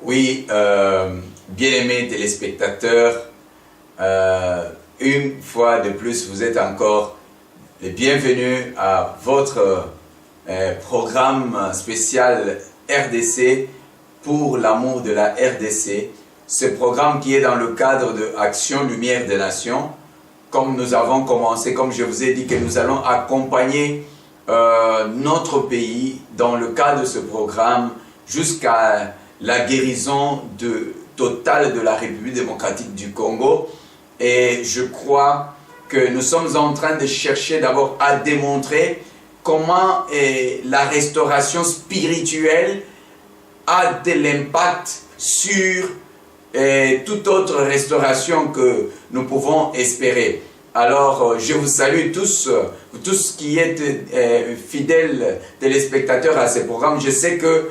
Oui, bien-aimés téléspectateurs, une fois de plus, vous êtes encore les bienvenus à votre programme spécial RDC pour l'amour de la RDC. Ce programme qui est dans le cadre de Action Lumière des Nations. Comme nous avons commencé, comme je vous ai dit que nous allons accompagner notre pays dans le cadre de ce programme jusqu'à la guérison totale de la République démocratique du Congo. Et je crois que nous sommes en train de chercher d'abord à démontrer comment la restauration spirituelle a de l'impact sur toute autre restauration que nous pouvons espérer. Alors, je vous salue tous qui êtes fidèles téléspectateurs à ce programme. Je sais que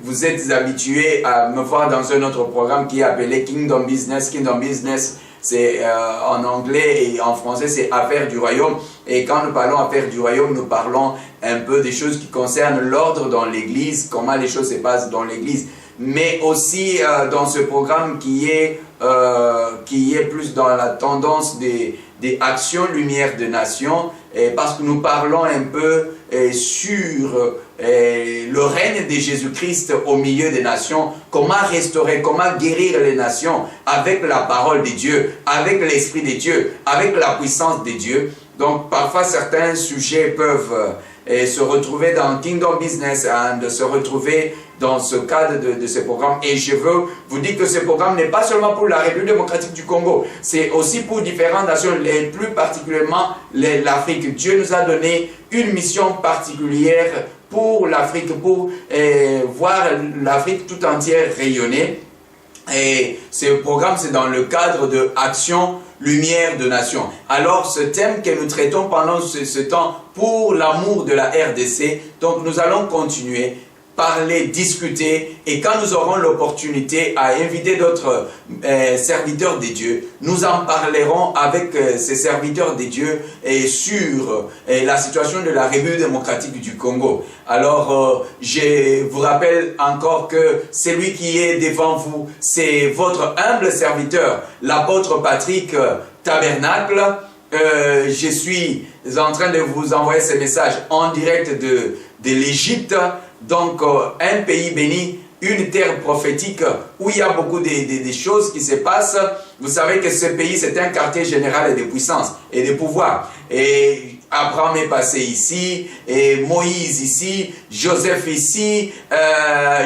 vous êtes habitués à me voir dans un autre programme qui est appelé Kingdom Business. Kingdom Business, c'est en anglais et en français, c'est Affaires du Royaume. Et quand nous parlons Affaires du Royaume, nous parlons un peu des choses qui concernent l'ordre dans l'Église, comment les choses se passent dans l'Église. Mais aussi dans ce programme qui est plus dans la tendance des actions lumière des nations, parce que nous parlons un peu sur le règne de Jésus-Christ au milieu des nations, comment restaurer, comment guérir les nations avec la parole de Dieu, avec l'Esprit de Dieu, avec la puissance de Dieu. Donc parfois certains sujets peuvent se retrouver dans Kingdom Business, de se retrouver dans ce cadre de ce programme. Et je veux vous dire que ce programme n'est pas seulement pour la République démocratique du Congo, c'est aussi pour différentes nations, et plus particulièrement l'Afrique. Dieu nous a donné une mission particulière pour l'Afrique, pour voir l'Afrique tout entière rayonner. Et ce programme, c'est dans le cadre de Action Lumière de Nations. Alors, ce thème que nous traitons pendant ce temps pour l'amour de la RDC, donc nous allons continuer, parler, discuter, et quand nous aurons l'opportunité à inviter d'autres serviteurs de Dieu, nous en parlerons avec ces serviteurs de Dieu sur la situation de la République démocratique du Congo. Alors, je vous rappelle encore que celui qui est devant vous, c'est votre humble serviteur, l'apôtre Patrick Tabernacle. Je suis en train de vous envoyer ce message en direct de l'Égypte. Donc, un pays béni, une terre prophétique où il y a beaucoup de choses qui se passent. Vous savez que ce pays, c'est un quartier général de puissance et de pouvoir. Et Abraham est passé ici, et Moïse ici, Joseph ici,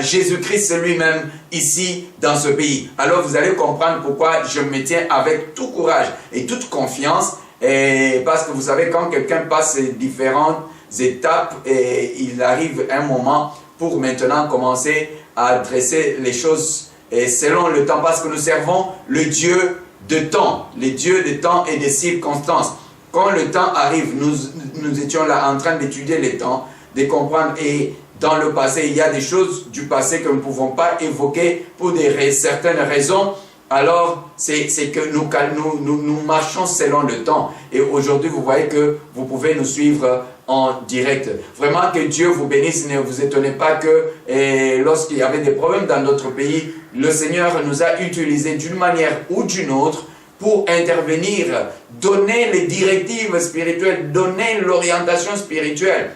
Jésus-Christ lui-même ici dans ce pays. Alors, vous allez comprendre pourquoi je me tiens avec tout courage et toute confiance. Parce que vous savez, quand quelqu'un passe différentes étapes, et il arrive un moment pour maintenant commencer à adresser les choses selon le temps, parce que nous servons le Dieu de temps, le Dieu de temps et de circonstances. Quand le temps arrive, nous étions là en train d'étudier les temps, de comprendre, et dans le passé, il y a des choses du passé que nous ne pouvons pas évoquer pour certaines raisons. Alors, c'est que nous marchons selon le temps. Et aujourd'hui, vous voyez que vous pouvez nous suivre en direct. Vraiment que Dieu vous bénisse. Ne vous étonnez pas que lorsqu'il y avait des problèmes dans notre pays, le Seigneur nous a utilisés d'une manière ou d'une autre pour intervenir, donner les directives spirituelles, donner l'orientation spirituelle.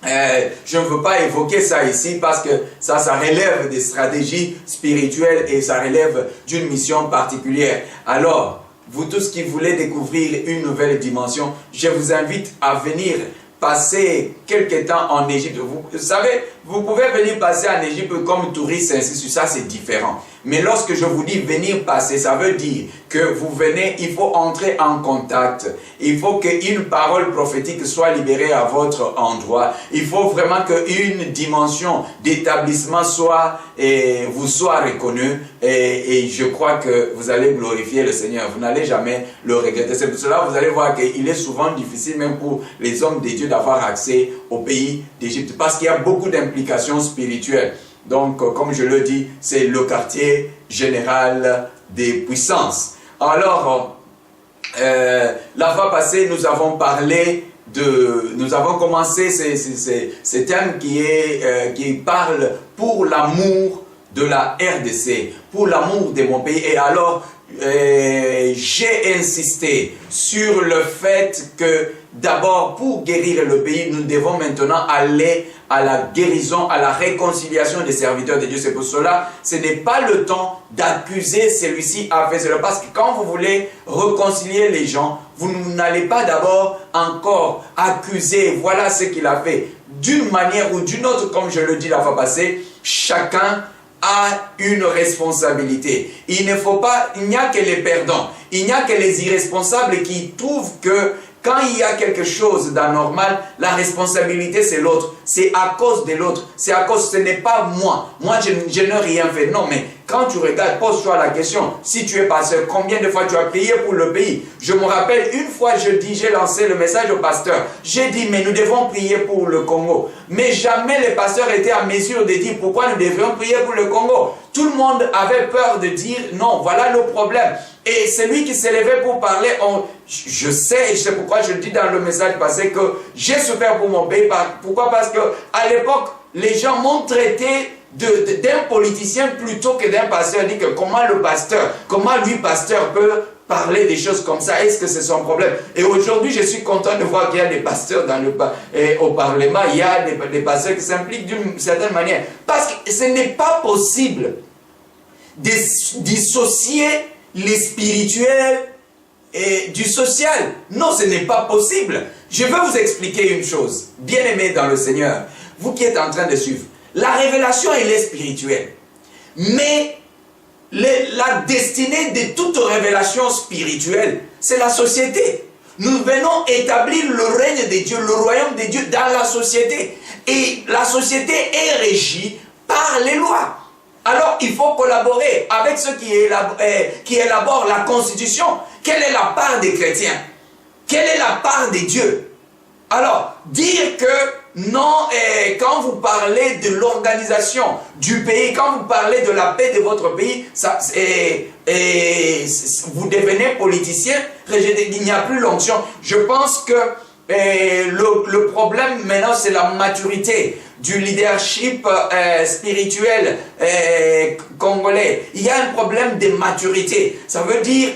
Je ne veux pas évoquer ça ici parce que ça relève des stratégies spirituelles et ça relève d'une mission particulière. Alors, vous tous qui voulez découvrir une nouvelle dimension, je vous invite à venir passer quelque temps en Égypte. Vous savez, vous pouvez venir passer en Égypte comme touriste, ainsi de suite, ça c'est différent. Mais lorsque je vous dis venir passer, ça veut dire que vous venez, il faut entrer en contact. Il faut qu'une parole prophétique soit libérée à votre endroit. Il faut vraiment qu'une dimension d'établissement vous soit reconnue. Et je crois que vous allez glorifier le Seigneur. Vous n'allez jamais le regretter. C'est pour cela que vous allez voir qu'il est souvent difficile, même pour les hommes de Dieu, d'avoir accès au pays d'Égypte. Parce qu'il y a beaucoup d'implications spirituelles. Donc, comme je le dis, c'est le quartier général des puissances. Alors, la fois passée, nous avons commencé ce thème qui parle pour l'amour de la RDC, pour l'amour de mon pays. Et alors, j'ai insisté sur le fait que d'abord, pour guérir le pays, nous devons maintenant aller à la guérison, à la réconciliation des serviteurs de Dieu. C'est pour cela, ce n'est pas le temps d'accuser celui-ci à faire cela. Parce que quand vous voulez réconcilier les gens, vous n'allez pas d'abord encore accuser, voilà ce qu'il a fait. D'une manière ou d'une autre, comme je le dis la fois passée, chacun a une responsabilité. Il n'y a que les perdants, il n'y a que les irresponsables qui trouvent que quand il y a quelque chose d'anormal, la responsabilité c'est l'autre. C'est à cause de l'autre. C'est à cause, ce n'est pas moi. Moi, je n'ai rien fait. Non, mais quand tu regardes, pose-toi la question. Si tu es pasteur, combien de fois tu as prié pour le pays? Je me rappelle, une fois, j'ai lancé le message au pasteur. J'ai dit, mais nous devons prier pour le Congo. Mais jamais les pasteurs étaient à mesure de dire pourquoi nous devrions prier pour le Congo. Tout le monde avait peur de dire, non, voilà le problème. Et celui qui s'est levé pour parler, je sais pourquoi je dis dans le message passé que j'ai souffert pour mon pays. Pourquoi? Parce que à l'époque, les gens m'ont traité d'un politicien plutôt que d'un pasteur. Dit que comment le pasteur, comment lui pasteur peut parler des choses comme ça, est-ce que c'est son problème? Et aujourd'hui, je suis content de voir qu'il y a des pasteurs au Parlement, il y a des pasteurs qui s'impliquent d'une certaine manière. Parce que ce n'est pas possible de dissocier les spirituels et du social. Non, ce n'est pas possible. Je vais vous expliquer une chose. Bien-aimés dans le Seigneur, vous qui êtes en train de suivre, la révélation, elle est spirituelle. Mais la destinée de toute révélation spirituelle, c'est la société. Nous venons établir le règne de Dieu, le royaume de Dieu dans la société. Et la société est régie par les lois. Alors, il faut collaborer avec ceux qui élaborent la Constitution. Quelle est la part des chrétiens? Quelle est la part des dieux? Alors, dire que non, quand vous parlez de l'organisation du pays, quand vous parlez de la paix de votre pays, vous devenez politicien, il n'y a plus l'onction. Je pense que le problème maintenant, c'est la maturité du leadership spirituel congolais. Il y a un problème de maturité. Ça veut dire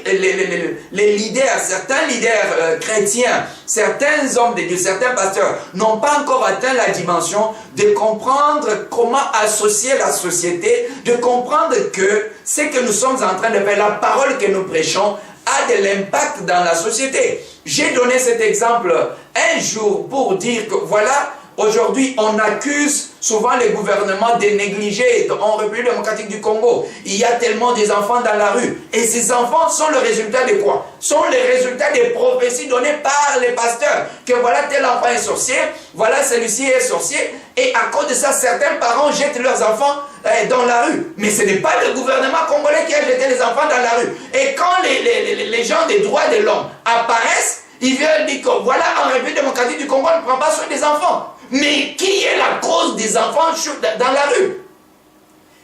les leaders, certains leaders chrétiens, certains hommes de Dieu, certains pasteurs n'ont pas encore atteint la dimension de comprendre comment associer la société, de comprendre que ce que nous sommes en train de faire, la parole que nous prêchons, a de l'impact dans la société. J'ai donné cet exemple un jour pour dire que voilà, aujourd'hui, on accuse souvent les gouvernements de négliger en République démocratique du Congo. Il y a tellement des enfants dans la rue. Et ces enfants sont le résultat de quoi? Sont les résultats des prophéties données par les pasteurs. Que voilà, tel enfant est sorcier, voilà, celui-ci est sorcier. Et à cause de ça, certains parents jettent leurs enfants dans la rue. Mais ce n'est pas le gouvernement congolais qui a jeté les enfants dans la rue. Et quand les gens des droits de l'homme apparaissent, ils viennent dire que voilà, en République démocratique du Congo, on ne prend pas soin des enfants. Mais qui est la cause des enfants dans la rue?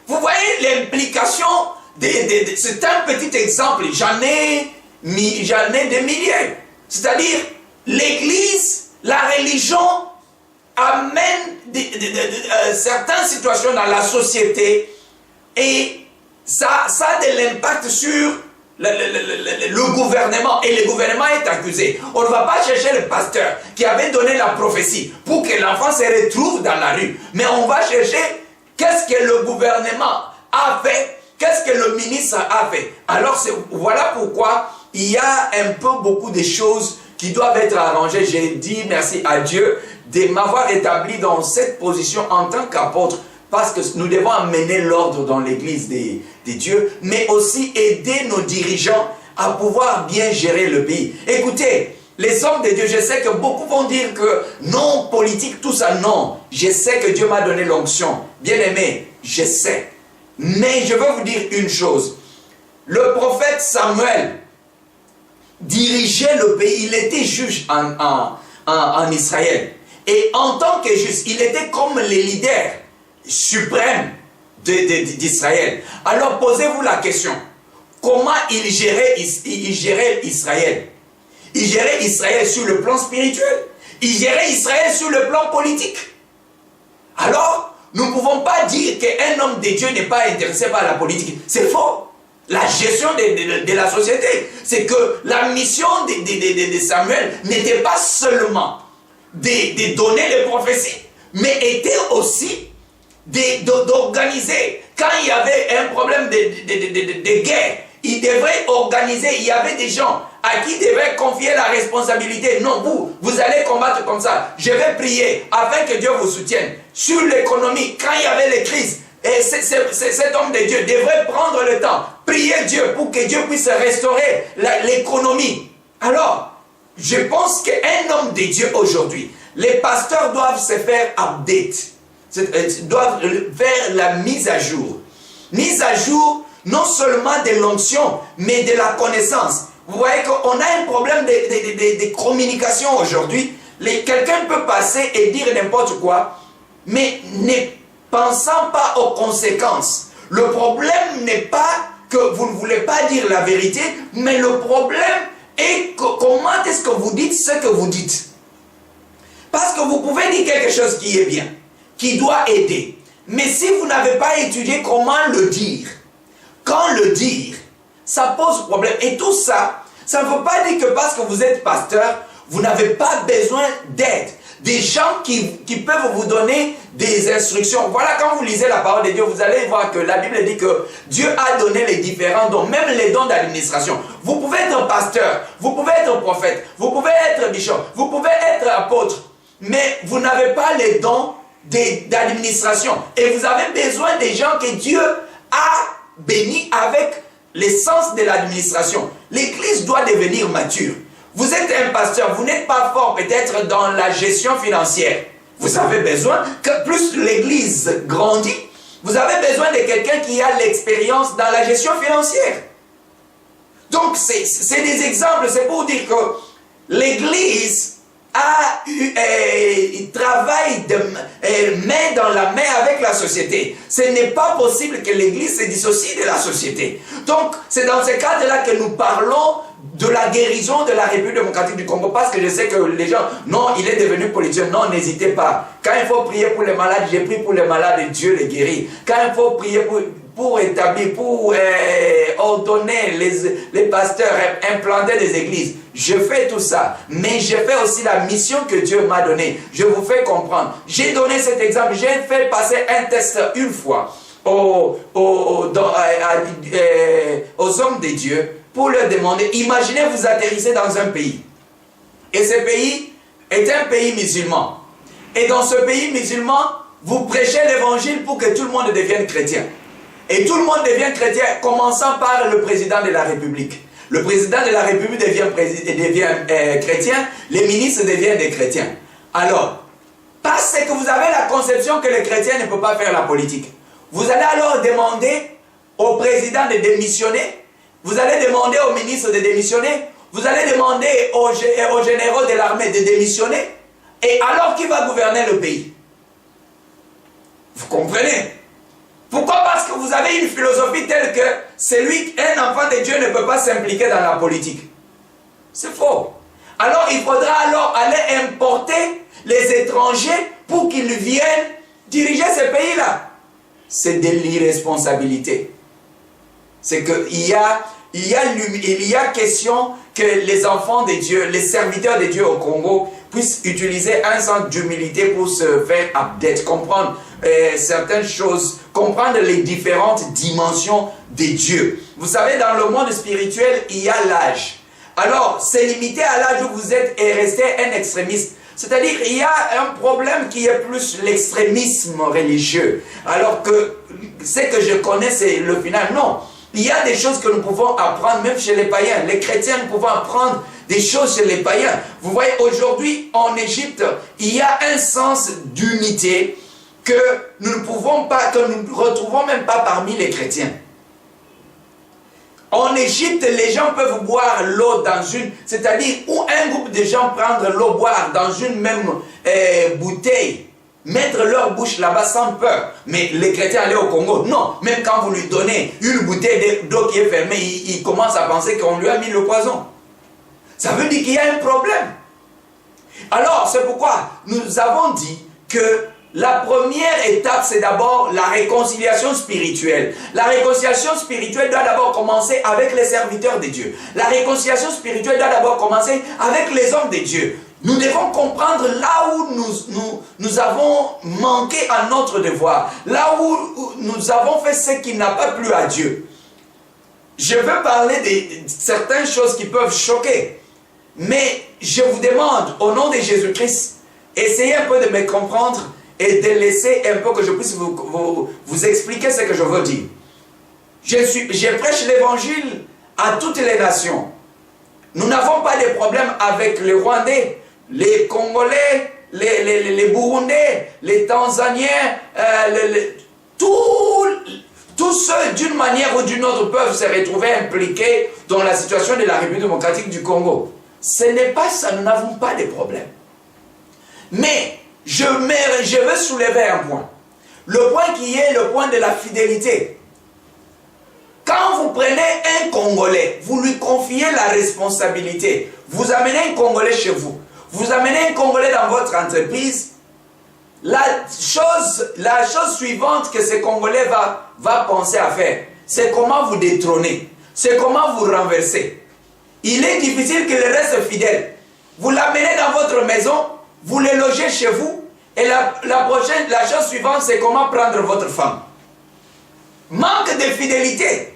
Vous voyez l'implication, c'est un petit exemple, j'en ai des milliers. C'est-à-dire, l'Église, la religion amène certaines situations dans la société et ça a de l'impact sur le gouvernement, et le gouvernement est accusé. On ne va pas chercher le pasteur qui avait donné la prophétie pour que l'enfant se retrouve dans la rue, mais on va chercher qu'est-ce que le gouvernement a fait, qu'est-ce que le ministre a fait. Alors voilà pourquoi il y a un peu beaucoup de choses qui doivent être arrangées. J'ai dit merci à Dieu de m'avoir établi dans cette position en tant qu'apôtre, parce que nous devons amener l'ordre dans l'église des dieux, mais aussi aider nos dirigeants à pouvoir bien gérer le pays. Écoutez, les hommes de Dieu, je sais que beaucoup vont dire que non, politique, tout ça, non. Je sais que Dieu m'a donné l'onction. Bien aimé, je sais. Mais je veux vous dire une chose. Le prophète Samuel dirigeait le pays, il était juge en Israël. Et en tant que juge, il était comme les leaders suprême d'Israël. Alors posez-vous la question, comment il gérait Israël? Il gérait Israël sur le plan spirituel, il gérait Israël sur le plan politique. Alors, nous ne pouvons pas dire qu'un homme de Dieu n'est pas intéressé par la politique. C'est faux. La gestion de la société, c'est que la mission de Samuel n'était pas seulement de donner les prophéties, mais était aussi d'organiser. Quand il y avait un problème de guerre, il devrait organiser. Il y avait des gens à qui il devait confier la responsabilité. Non, vous allez combattre comme ça. Je vais prier afin que Dieu vous soutienne. Sur l'économie, quand il y avait les crises, et cet homme de Dieu devrait prendre le temps, prier Dieu pour que Dieu puisse restaurer l'économie. Alors, je pense qu'un homme de Dieu aujourd'hui, les pasteurs doivent se faire update, doivent faire la mise à jour. Mise à jour, non seulement de l'onction, mais de la connaissance. Vous voyez qu'on a un problème de communication aujourd'hui. Quelqu'un peut passer et dire n'importe quoi, mais ne pensant pas aux conséquences. Le problème n'est pas que vous ne voulez pas dire la vérité, mais le problème est comment est-ce que vous dites ce que vous dites. Parce que vous pouvez dire quelque chose qui est bien, qui doit aider. Mais si vous n'avez pas étudié comment le dire, quand le dire, ça pose problème. Et tout ça, ça ne veut pas dire que parce que vous êtes pasteur, vous n'avez pas besoin d'aide. Des gens qui peuvent vous donner des instructions. Voilà, quand vous lisez la parole de Dieu, vous allez voir que la Bible dit que Dieu a donné les différents dons, même les dons d'administration. Vous pouvez être pasteur, vous pouvez être prophète, vous pouvez être bishop, vous pouvez être apôtre, mais vous n'avez pas les dons d'administration. Et vous avez besoin des gens que Dieu a bénis avec l'essence de l'administration. L'Église doit devenir mature. Vous êtes un pasteur, vous n'êtes pas fort peut-être dans la gestion financière. Vous avez besoin que plus l'Église grandit, vous avez besoin de quelqu'un qui a l'expérience dans la gestion financière. Donc c'est des exemples, c'est pour dire que l'Église il travaille main dans la main avec la société. Ce n'est pas possible que l'Église se dissocie de la société. Donc c'est dans ce cadre-là que nous parlons de la guérison de la République démocratique du Congo, parce que je sais que les gens, non, il est devenu politicien, non, n'hésitez pas. Quand il faut prier pour les malades, j'ai prié pour les malades et Dieu les guérit. Quand il faut prier pour établir, pour ordonner les pasteurs, implanter des églises, je fais tout ça. Mais je fais aussi la mission que Dieu m'a donnée. Je vous fais comprendre. J'ai donné cet exemple, j'ai fait passer un test une fois aux hommes de Dieu, pour leur demander, imaginez vous atterrissez dans un pays. Et ce pays est un pays musulman. Et dans ce pays musulman, vous prêchez l'évangile pour que tout le monde devienne chrétien. Et tout le monde devient chrétien, commençant par le président de la République. Le président de la République devient chrétien, les ministres deviennent des chrétiens. Alors, parce que vous avez la conception que les chrétiens ne peuvent pas faire la politique, vous allez alors demander au président de démissionner. Vous allez demander au ministre de démissionner. Vous allez demander aux généraux de l'armée de démissionner. Et alors qui va gouverner le pays? Vous comprenez? Pourquoi? Parce que vous avez une philosophie telle que un enfant de Dieu ne peut pas s'impliquer dans la politique. C'est faux. Alors il faudra alors aller importer les étrangers pour qu'ils viennent diriger ce pays-là. C'est de l'irresponsabilité. C'est qu'il y a question que les enfants de Dieu, les serviteurs de Dieu au Congo puissent utiliser un sens d'humilité pour se faire update, comprendre certaines choses, comprendre les différentes dimensions de Dieu. Vous savez, dans le monde spirituel, il y a l'âge. Alors, c'est limité à l'âge où vous êtes et restez un extrémiste. C'est-à-dire, il y a un problème qui est plus l'extrémisme religieux. Alors que ce que je connais, c'est le final. Non. Il y a des choses que nous pouvons apprendre même chez les païens. Les chrétiens, nous pouvons apprendre des choses chez les païens. Vous voyez, aujourd'hui, en Égypte, il y a un sens d'unité que nous ne pouvons pas, que nous ne retrouvons même pas parmi les chrétiens. En Égypte, les gens peuvent boire l'eau dans une... C'est-à-dire, où un groupe de gens prendre l'eau, boire dans une même bouteille, mettre leur bouche là-bas sans peur. Mais les chrétiens allaient au Congo, non. Même quand vous lui donnez une bouteille d'eau qui est fermée, il commence à penser qu'on lui a mis le poison. Ça veut dire qu'il y a un problème. Alors, c'est pourquoi nous avons dit que la première étape, c'est d'abord la réconciliation spirituelle. La réconciliation spirituelle doit d'abord commencer avec les serviteurs de Dieu. La réconciliation spirituelle doit d'abord commencer avec les hommes de Dieu. Nous devons comprendre là où nous avons manqué à notre devoir, là où nous avons fait ce qui n'a pas plu à Dieu. Je veux parler de certaines choses qui peuvent choquer, mais je vous demande, au nom de Jésus-Christ, essayez un peu de me comprendre et de laisser un peu que je puisse vous expliquer ce que je veux dire. Je prêche l'évangile à toutes les nations. Nous n'avons pas de problème avec les Rwandais, les Congolais, les Burundais, les Tanzaniens, tous ceux d'une manière ou d'une autre peuvent se retrouver impliqués dans la situation de la République démocratique du Congo. Ce n'est pas ça, nous n'avons pas de problème. Mais je veux soulever un point. Le point qui est le point de la fidélité. Quand vous prenez un Congolais, vous lui confiez la responsabilité. Vous amenez un Congolais chez vous. Vous amenez un Congolais dans votre entreprise. La chose suivante que ce Congolais va penser à faire, c'est comment vous détrôner. C'est comment vous renverser. Il est difficile qu'il reste fidèle. Vous l'amenez dans votre maison, vous le logez chez vous, et la chose suivante, c'est comment prendre votre femme. Manque de fidélité.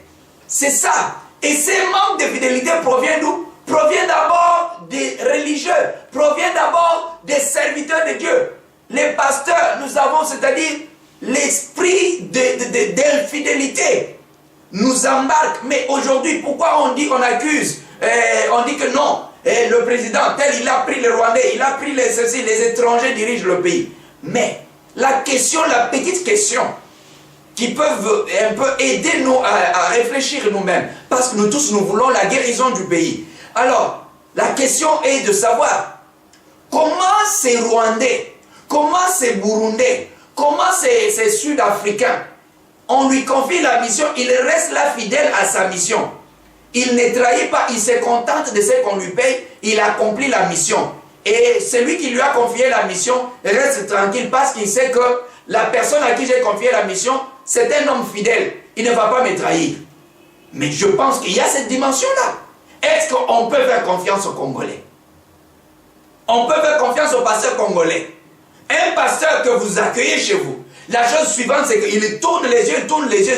C'est ça. Et ce manque de fidélité provient d'où? Provient d'abord des religieux, provient d'abord des serviteurs de Dieu. Les pasteurs, nous avons, c'est-à-dire l'esprit d'infidélité nous embarque. Mais aujourd'hui, pourquoi on accuse, on dit que non, le président tel, il a pris les Rwandais, il a pris les étrangers dirigent le pays. Mais la petite question, qui peuvent un peu aider nous à réfléchir nous-mêmes, parce que nous tous, nous voulons la guérison du pays. Alors, la question est de savoir comment ces Rwandais, comment ces Burundais, comment ces Sud-Africains, on lui confie la mission, il reste là fidèle à sa mission. Il ne trahit pas, il se contente de ce qu'on lui paye, il accomplit la mission. Et celui qui lui a confié la mission reste tranquille parce qu'il sait que la personne à qui j'ai confié la mission, c'est un homme fidèle, il ne va pas me trahir. Mais je pense qu'il y a cette dimension-là. Est-ce qu'on peut faire confiance aux Congolais? On peut faire confiance au pasteur congolais. Un pasteur que vous accueillez chez vous, la chose suivante, c'est qu'il tourne les yeux,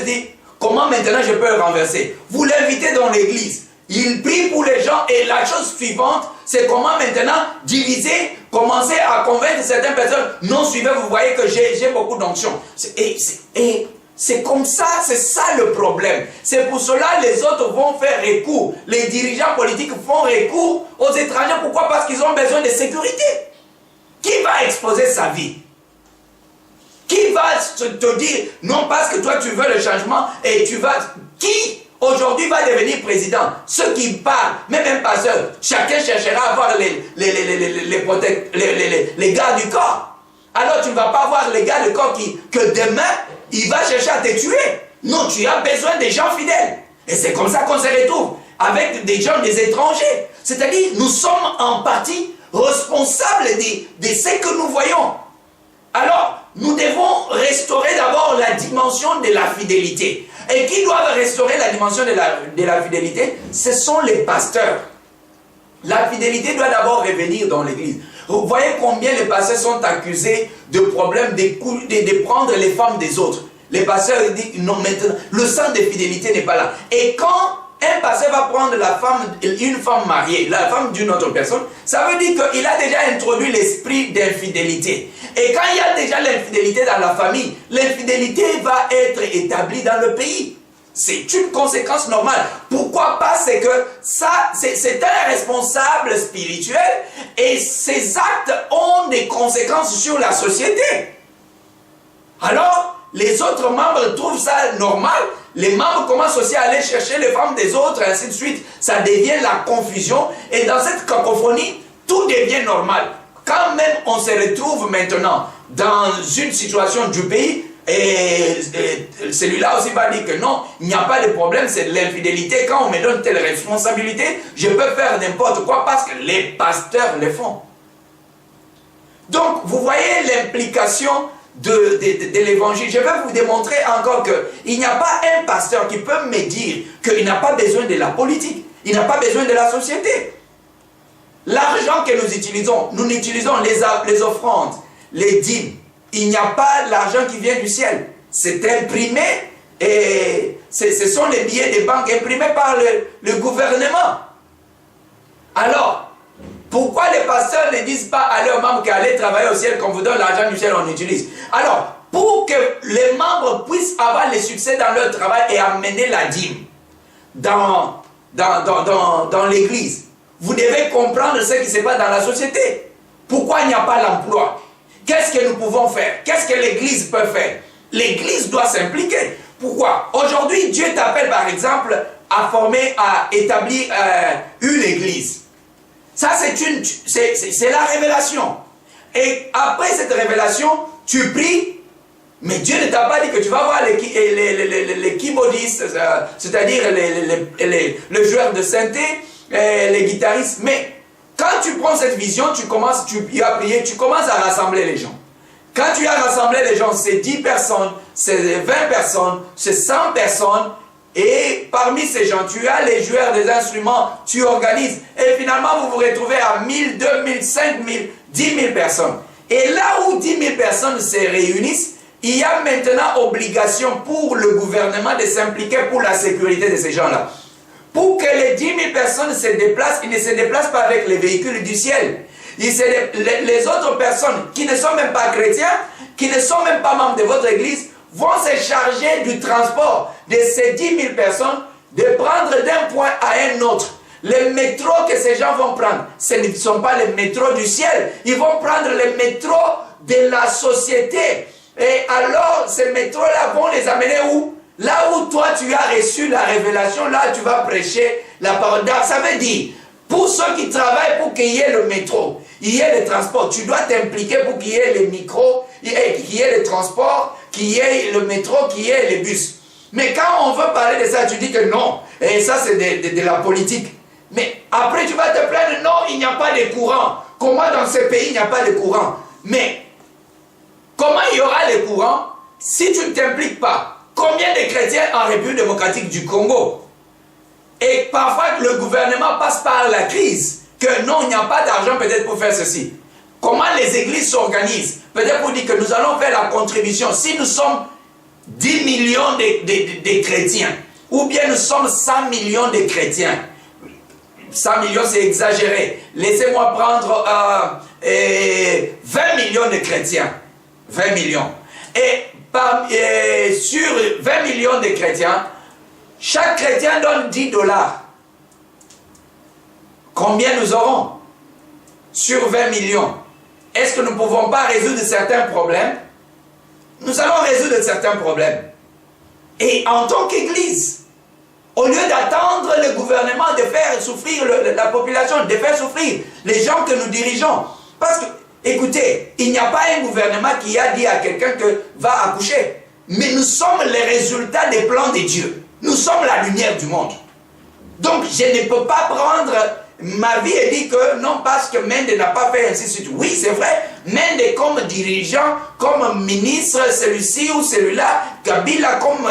il dit, comment maintenant je peux le renverser? Vous l'invitez dans l'église, il prie pour les gens et la chose suivante, c'est comment maintenant diviser, commencer à convaincre certaines personnes. Non, suivez, vous voyez que j'ai beaucoup d'onction. Et c'est comme ça, c'est ça le problème. C'est pour cela que les autres vont faire recours. Les dirigeants politiques font recours aux étrangers. Pourquoi? Parce qu'ils ont besoin de sécurité. Qui va exposer sa vie? Qui va te dire, non parce que toi tu veux le changement et tu vas... Qui aujourd'hui va devenir président? Ceux qui parlent, même un pasteur, chacun cherchera à avoir les gars du corps. Alors tu ne vas pas avoir les gars du corps que demain, il va chercher à te tuer. Non, tu as besoin des gens fidèles. Et c'est comme ça qu'on se retrouve avec des gens, des étrangers. C'est-à-dire, nous sommes en partie responsables de ce que nous voyons. Alors, nous devons restaurer d'abord la dimension de la fidélité. Et qui doivent restaurer la dimension de la fidélité? Ce sont les pasteurs. La fidélité doit d'abord revenir dans l'église. Vous voyez combien les pasteurs sont accusés de problèmes de prendre les femmes des autres. Les pasteurs disent non, maintenant, le sens de fidélité n'est pas là. Et quand un pasteur va prendre une femme mariée, la femme d'une autre personne, ça veut dire qu'il a déjà introduit l'esprit d'infidélité. Et quand il y a déjà l'infidélité dans la famille, l'infidélité va être établie dans le pays. C'est une conséquence normale. Pourquoi pas? C'est que ça, c'est un responsable spirituel et ces actes ont des conséquences sur la société. Alors, les autres membres trouvent ça normal. Les membres commencent aussi à aller chercher les femmes des autres, et ainsi de suite. Ça devient la confusion. Et dans cette cacophonie, tout devient normal. Quand même on se retrouve maintenant dans une situation du pays, et celui-là aussi va dire que non, il n'y a pas de problème, c'est de l'infidélité. Quand on me donne telle responsabilité, je peux faire n'importe quoi parce que les pasteurs le font. Donc, vous voyez l'implication de l'évangile. Je vais vous démontrer encore qu'il n'y a pas un pasteur qui peut me dire qu'il n'a pas besoin de la politique. Il n'a pas besoin de la société. L'argent que nous utilisons les offrandes, les dîmes. Il n'y a pas l'argent qui vient du ciel. C'est imprimé et ce sont les billets des banques imprimés par le gouvernement. Alors, pourquoi les pasteurs ne disent pas à leurs membres qu'allez travailler au ciel, qu'on vous donne l'argent du ciel, on utilise? Alors, pour que les membres puissent avoir le succès dans leur travail et amener la dîme dans l'église, vous devez comprendre ce qui se passe dans la société. Pourquoi il n'y a pas l'emploi? Qu'est-ce que nous pouvons faire? Qu'est-ce que l'église peut faire? L'église doit s'impliquer. Pourquoi? Aujourd'hui, Dieu t'appelle par exemple à former, à établir une église. Ça, c'est la révélation. Et après cette révélation, tu pries, mais Dieu ne t'a pas dit que tu vas voir les keyboardistes, c'est-à-dire les joueurs de synthé, les guitaristes. Mais quand tu prends cette vision, tu as prié, tu commences à rassembler les gens. Quand tu as rassemblé les gens, c'est 10 personnes, c'est 20 personnes, c'est 100 personnes. Et parmi ces gens, tu as les joueurs des instruments, tu organises. Et finalement, vous vous retrouvez à 1000, 2000, 5000, 10 000 personnes. Et là où 10 000 personnes se réunissent, il y a maintenant obligation pour le gouvernement de s'impliquer pour la sécurité de ces gens-là. Pour que les 10 000 personnes se déplacent, ils ne se déplacent pas avec les véhicules du ciel. Les autres personnes qui ne sont même pas chrétiens, qui ne sont même pas membres de votre église, vont se charger du transport de ces 10 000 personnes, de prendre d'un point à un autre. Les métros que ces gens vont prendre, ce ne sont pas les métros du ciel. Ils vont prendre les métros de la société. Et alors, ces métros-là vont les amener où? Là où toi, tu as reçu la révélation, là, tu vas prêcher la parole. Ça veut dire, pour ceux qui travaillent pour qu'il y ait le métro, il y ait le transport, tu dois t'impliquer pour qu'il y ait les micros, qu'il y ait le transport, qu'il y ait le métro, qu'il y ait les bus. Mais quand on veut parler de ça, tu dis que non, et ça c'est de la politique. Mais après tu vas te plaindre, non, il n'y a pas de courant. Comment dans ce pays il n'y a pas de courant? Mais comment il y aura les courants si tu ne t'impliques pas? Combien de chrétiens en République démocratique du Congo? Et parfois le gouvernement passe par la crise, que non, il n'y a pas d'argent peut-être pour faire ceci. Comment les églises s'organisent? Peut-être pour dire que nous allons faire la contribution. Si nous sommes 10 millions de chrétiens, ou bien nous sommes 100 millions de chrétiens, 100 millions c'est exagéré, laissez-moi prendre 20 millions de chrétiens, 20 millions. Et sur 20 millions de chrétiens, chaque chrétien donne 10 $. Combien nous aurons sur 20 millions? Est-ce que nous ne pouvons pas résoudre certains problèmes? Nous allons résoudre certains problèmes. Et en tant qu'Église, au lieu d'attendre le gouvernement de faire souffrir la population, de faire souffrir les gens que nous dirigeons. Parce que, écoutez, il n'y a pas un gouvernement qui a dit à quelqu'un que va accoucher. Mais nous sommes les résultats des plans de Dieu. Nous sommes la lumière du monde. Donc, je ne peux pas prendre ma vie et dire que non, parce que Mende n'a pas fait ainsi de suite. Oui, c'est vrai, Mende comme dirigeant, comme ministre, celui-ci ou celui-là, Kabila comme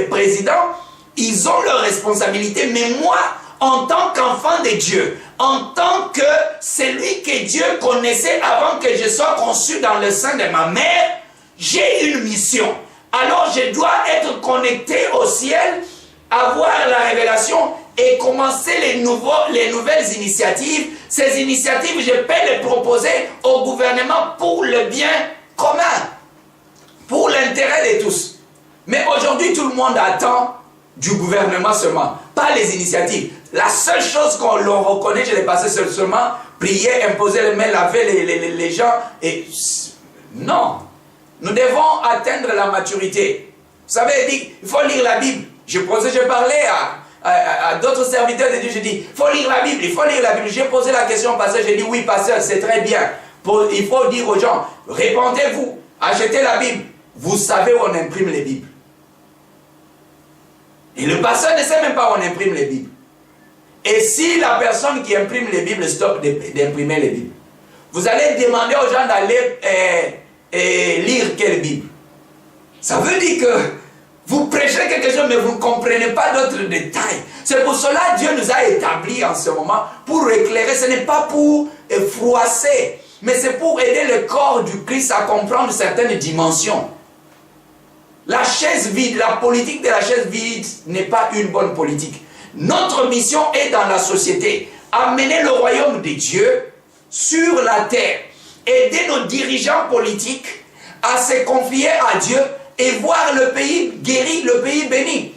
président, ils ont leurs responsabilités. Mais moi, en tant qu'enfant de Dieu, en tant que celui que Dieu connaissait avant que je sois conçu dans le sein de ma mère, j'ai une mission. Alors je dois être connecté au ciel, avoir la révélation et commencer les nouvelles initiatives. Ces initiatives, je peux les proposer au gouvernement pour le bien commun, pour l'intérêt de tous. Mais aujourd'hui, tout le monde attend du gouvernement seulement, pas les initiatives. La seule chose qu'on l'on reconnaît, je l'ai passé seulement, prier, imposer les mains, laver les gens. Et non, nous devons atteindre la maturité. Vous savez, il faut lire la Bible. Je parlais à d'autres serviteurs de Dieu, je dis, il faut lire la Bible, il faut lire la Bible. J'ai posé la question au pasteur, j'ai dit, oui pasteur, c'est très bien. Il faut dire aux gens, répandez-vous, achetez la Bible. Vous savez où on imprime les Bibles. Et le pasteur ne sait même pas où on imprime les Bibles. Et si la personne qui imprime les Bibles stoppe d'imprimer les Bibles, vous allez demander aux gens d'aller lire quelle Bible? Ça veut dire que vous prêchez quelque chose, mais vous ne comprenez pas d'autres détails. C'est pour cela que Dieu nous a établis en ce moment pour éclairer. Ce n'est pas pour froisser, mais c'est pour aider le corps du Christ à comprendre certaines dimensions. La chaise vide, la politique de la chaise vide n'est pas une bonne politique. Notre mission est dans la société. Amener le royaume de Dieu sur la terre. Aider nos dirigeants politiques à se confier à Dieu et voir le pays guéri, le pays béni.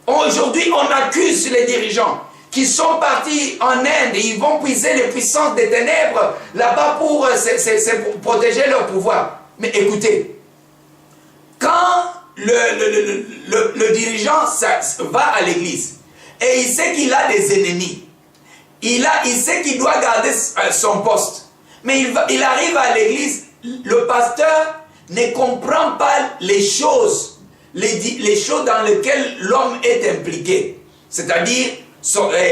Aujourd'hui, on accuse les dirigeants qui sont partis en Inde et ils vont puiser les puissances des ténèbres là-bas pour protéger leur pouvoir. Mais écoutez, quand le dirigeant va à l'église et il sait qu'il a des ennemis, il sait qu'il doit garder son poste, mais il arrive à l'église, le pasteur ne comprend pas les choses dans lesquelles l'homme est impliqué, c'est-à-dire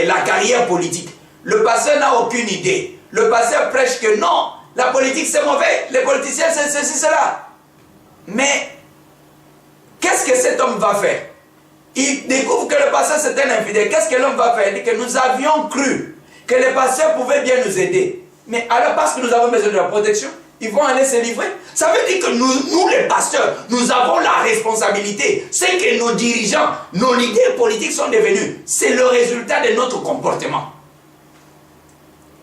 la carrière politique. Le pasteur n'a aucune idée. Le pasteur prêche que non, la politique c'est mauvais, les politiciens c'est ceci, cela. Mais qu'est-ce que cet homme va faire? Il découvre que le pasteur c'est un infidèle. Qu'est-ce que l'homme va faire? Il dit que nous avions cru que les pasteurs pouvaient bien nous aider. Mais alors parce que nous avons besoin de la protection, ils vont aller se livrer. Ça veut dire que nous les pasteurs, nous avons la responsabilité. C'est que nos dirigeants, nos leaders politiques sont devenus. C'est le résultat de notre comportement.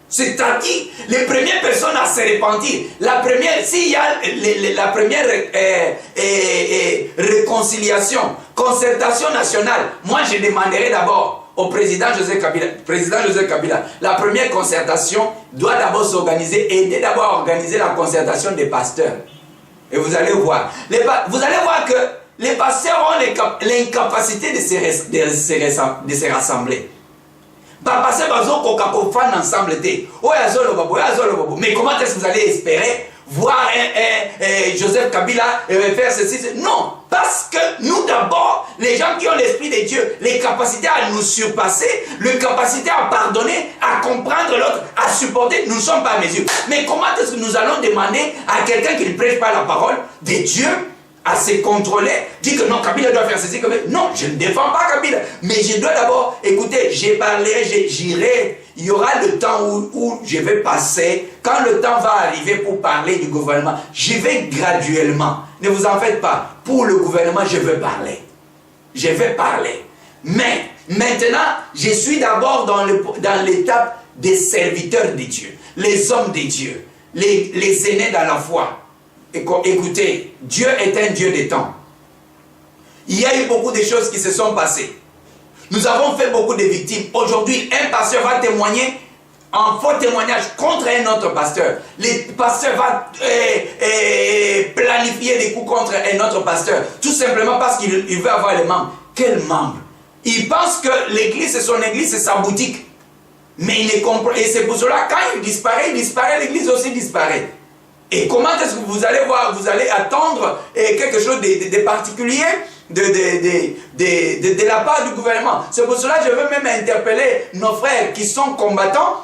C'est-à-dire, les premières personnes à se repentir, s'il y a la première réconciliation, concertation nationale, moi je demanderai d'abord au président Joseph Kabila, la première concertation doit d'abord s'organiser, aider d'abord à organiser la concertation des pasteurs. Et vous allez voir, que les pasteurs ont l'incapacité de se rassembler. Parce que ensemble. Mais comment est-ce que vous allez espérer voir Joseph Kabila faire ceci? Non, parce que nous d'abord, les gens qui ont l'esprit de Dieu, les capacités à nous surpasser, les capacités à pardonner, à comprendre l'autre, à supporter, nous ne sommes pas à mesure. Mais comment est-ce que nous allons demander à quelqu'un qui ne prêche pas la parole de Dieu à se contrôler, dit que non, Kabila doit faire ceci, non, je ne défends pas Kabila, mais je dois d'abord, écoutez, j'irai, il y aura le temps où je vais passer, quand le temps va arriver pour parler du gouvernement, j'y vais graduellement, ne vous en faites pas, pour le gouvernement, je vais parler, mais maintenant, je suis d'abord dans l'étape des serviteurs de Dieu, les hommes de Dieu, les aînés dans la foi. Écoutez, Dieu est un Dieu des temps. Il y a eu beaucoup de choses qui se sont passées. Nous avons fait beaucoup de victimes. Aujourd'hui, un pasteur va témoigner en faux témoignage contre un autre pasteur. Le pasteur va planifier des coups contre un autre pasteur. Tout simplement parce qu'il veut avoir les membres. Quels membres? Il pense que l'église c'est son église, c'est sa boutique. Mais il ne comprend. Et c'est pour cela, quand il disparaît, l'église aussi disparaît. Et comment est-ce que vous allez voir, vous allez attendre quelque chose de particulier de la part du gouvernement? C'est pour cela que je veux même interpeller nos frères qui sont combattants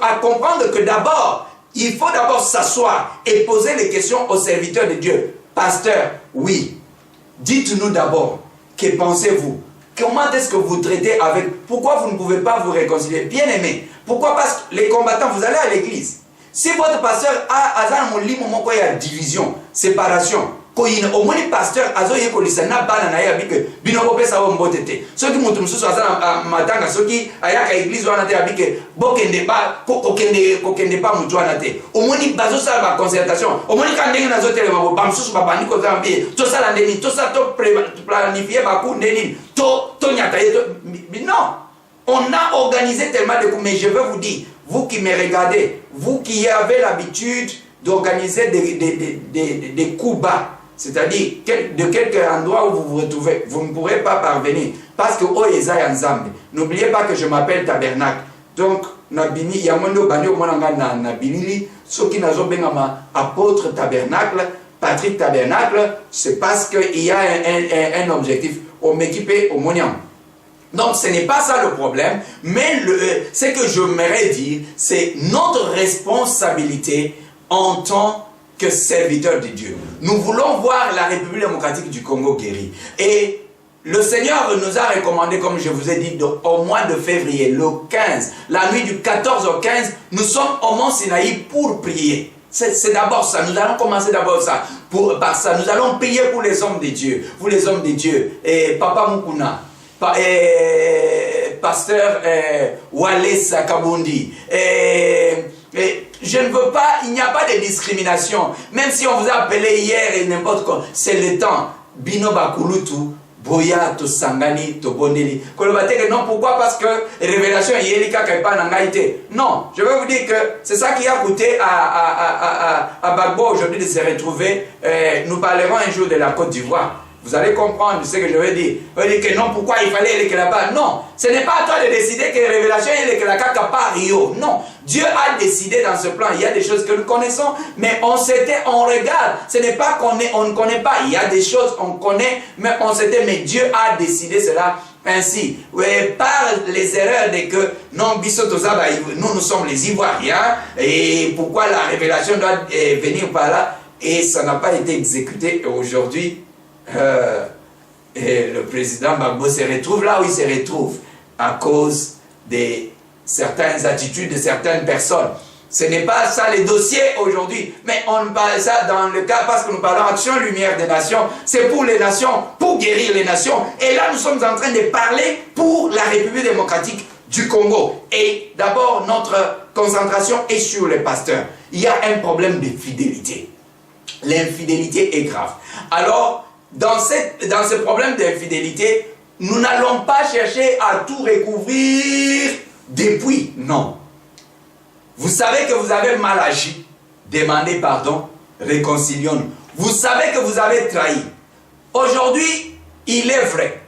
à comprendre que d'abord, il faut d'abord s'asseoir et poser les questions aux serviteurs de Dieu. Pasteur, oui, dites-nous d'abord, que pensez-vous? Comment est-ce que vous traitez avec... Pourquoi vous ne pouvez pas vous réconcilier? Bien aimé, pourquoi? Parce que les combattants, vous allez à l'église. Si votre pasteur a une division, séparation, au moins le pasteur a une binopesa au mbotete. Ceux qui montrent ce soir matanga, ceux qui ayaka église wana te abike bokende pas kokende pas mutu wana te. Au moins bazo ça la concertation. Au moins quand ndenge nazo tele mabo bamsusu babani ko zambi. To ça la ndeni, to ça to planifier baku ndeni. To nyata non. On a organisé tellement de coups, mais je veux vous dire, vous qui me regardez, vous qui avez l'habitude d'organiser des coups bas, c'est-à-dire de quelques endroits où vous vous retrouvez, vous ne pourrez pas parvenir. Parce que n'oubliez pas que je m'appelle Tabernacle. Donc, Nabini, Yamondo Banyo Monanga Nabini, ceux qui n'ont pas apôtre Tabernacle, Patrick Tabernacle, c'est parce qu'il y a un objectif. On m'équipe au Moniam. Donc ce n'est pas ça le problème, mais ce que j'aimerais dire, c'est notre responsabilité en tant que serviteurs de Dieu. Nous voulons voir la République démocratique du Congo guérie. Et le Seigneur nous a recommandé, comme je vous ai dit, au mois de février, le 15, la nuit du 14 au 15, nous sommes au Mont Sinaï pour prier. C'est d'abord ça, nous allons commencer d'abord ça. Par ça, nous allons prier pour les hommes de Dieu, pour les hommes de Dieu. Et Papa Mukuna, Pasteur Wallace Kabundi. Je ne veux pas, il n'y a pas de discrimination. Même si on vous a appelé hier et n'importe quoi, c'est le temps. Bino Bakulutu. Boya to sangani to bondeli. Non, pourquoi? Parce que révélation non, je veux vous dire que c'est ça qui a coûté à Bagbo aujourd'hui de se retrouver. Nous parlerons un jour de la Côte d'Ivoire. Vous allez comprendre ce que je veux dire. Je veux dire que non, pourquoi il fallait aller là-bas. Non, ce n'est pas à toi de décider que la révélation est que la caca pas Rio. Non, Dieu a décidé dans ce plan. Il y a des choses que nous connaissons, mais on regarde. Ce n'est pas on ne connaît pas. Il y a des choses qu'on connaît, mais on s'était. Mais Dieu a décidé cela ainsi. Par les erreurs de que non, nous sommes les Ivoiriens, et pourquoi la révélation doit venir par là, et ça n'a pas été exécuté aujourd'hui. Et le président Gbagbo se retrouve là où il se retrouve à cause de certaines attitudes de certaines personnes. Ce n'est pas ça les dossiers aujourd'hui, mais on parle ça dans le cas parce que nous parlons Action Lumière des Nations, c'est pour les nations, pour guérir les nations. Et là nous sommes en train de parler pour la République démocratique du Congo. Et d'abord notre concentration est sur les pasteurs. Il y a un problème de fidélité. L'infidélité est grave. Alors dans ce problème d'infidélité, nous n'allons pas chercher à tout recouvrir depuis. Non. Vous savez que vous avez mal agi. Demandez pardon. Réconcilions-nous. Vous savez que vous avez trahi. Aujourd'hui, il est vrai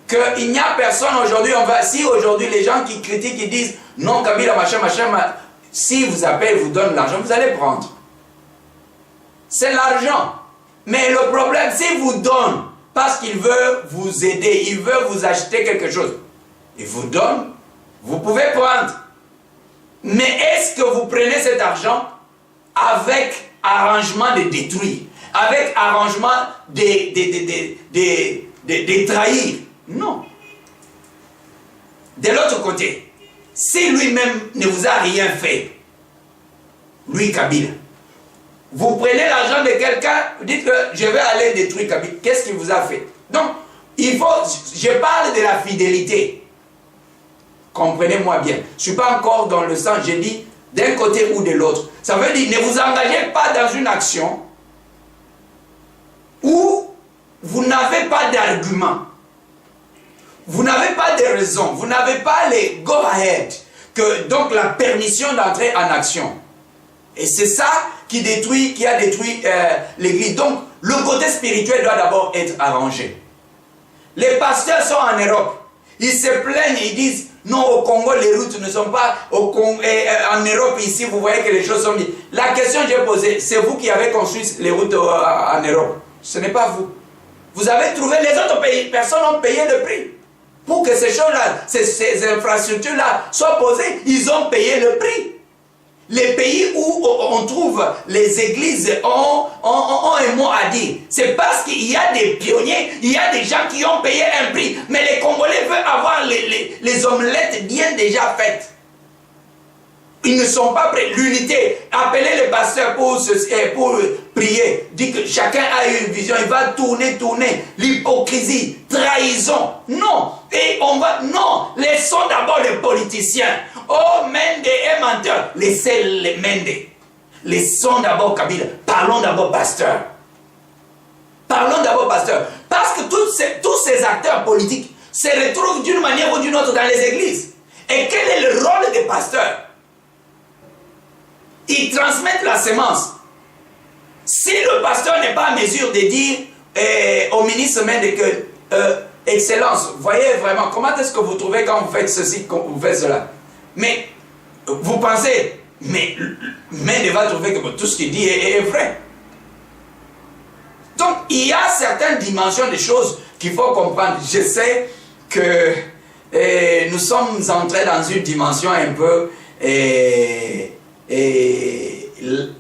qu'il n'y a personne aujourd'hui. Si aujourd'hui les gens qui critiquent, ils disent non, Kabila, machin, si vous appelez, vous donne l'argent, vous allez prendre. C'est l'argent. Mais le problème, s'il vous donne, parce qu'il veut vous aider, il veut vous acheter quelque chose, il vous donne, vous pouvez prendre. Mais est-ce que vous prenez cet argent avec arrangement de détruire, avec arrangement de trahir? Non. De l'autre côté, si lui-même ne vous a rien fait, lui, Kabila, vous prenez l'argent de quelqu'un, vous dites que je vais aller détruire Kabila. Qu'est-ce qu'il vous a fait? Donc, je parle de la fidélité. Comprenez-moi bien. Je ne suis pas encore dans le sens, j'ai dit d'un côté ou de l'autre. Ça veut dire, ne vous engagez pas dans une action où vous n'avez pas d'argument. Vous n'avez pas de raison. Vous n'avez pas les go-ahead. Donc, la permission d'entrer en action. Et c'est ça qui a détruit l'église. Donc, le côté spirituel doit d'abord être arrangé. Les pasteurs sont en Europe. Ils se plaignent, ils disent, non, au Congo, les routes ne sont pas au Congo, en Europe, ici, vous voyez que les choses sont mises. La question que j'ai posée, c'est vous qui avez construit les routes en Europe. Ce n'est pas vous. Vous avez trouvé, les autres pays, personnes ont payé le prix. Pour que ces choses-là, ces infrastructures-là soient posées, ils ont payé le prix. Les pays où on trouve les églises ont un mot à dire. C'est parce qu'il y a des pionniers, il y a des gens qui ont payé un prix. Mais les Congolais veulent avoir les omelettes bien déjà faites. Ils ne sont pas prêts. L'unité, appelez le pasteur pour prier. Dit que chacun a une vision, il va tourner. L'hypocrisie, trahison. Non. Et non. Laissons d'abord les politiciens. Oh, Mende est menteur. Laissez les Mende. Laissons d'abord Kabila. Parlons d'abord pasteur. Parce que tous ces acteurs politiques se retrouvent d'une manière ou d'une autre dans les églises. Et quel est le rôle des pasteurs? Ils transmettent la sémence. Si le pasteur n'est pas en mesure de dire au ministre Mende que Excellence, voyez vraiment, comment est-ce que vous trouvez quand vous faites ceci, quand vous faites cela? Mais vous pensez, mais Mende va trouver que tout ce qu'il dit est vrai. Donc il y a certaines dimensions des choses qu'il faut comprendre. Je sais que nous sommes entrés dans une dimension un peu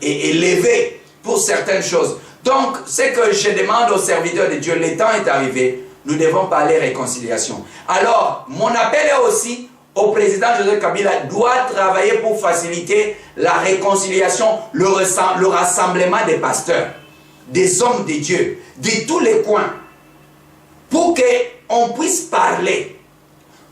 élevée pour certaines choses. Donc, ce que je demande aux serviteurs de Dieu, le temps est arrivé, nous devons parler réconciliation. Alors, mon appel est aussi au président Joseph Kabila, doit travailler pour faciliter la réconciliation, le rassemblement des pasteurs, des hommes de Dieu, de tous les coins, pour qu'on puisse parler,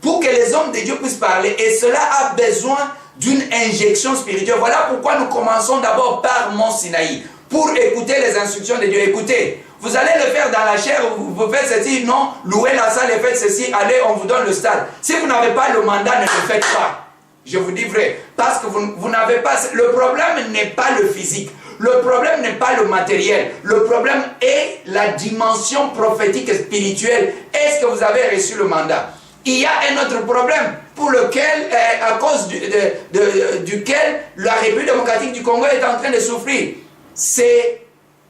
pour que les hommes de Dieu puissent parler. Et cela a besoin d'une injection spirituelle. Voilà pourquoi nous commençons d'abord par Mont Sinaï, pour écouter les instructions de Dieu. Écoutez, vous allez le faire dans la chair, vous faites ceci, non, louez la salle et faites ceci, allez, on vous donne le stade. Si vous n'avez pas le mandat, ne le faites pas. Je vous dis vrai, parce que vous n'avez pas... Le problème n'est pas le physique, le problème n'est pas le matériel, le problème est la dimension prophétique et spirituelle. Est-ce que vous avez reçu le mandat? Il y a un autre problème pour lequel, à cause duquel la République démocratique du Congo est en train de souffrir. C'est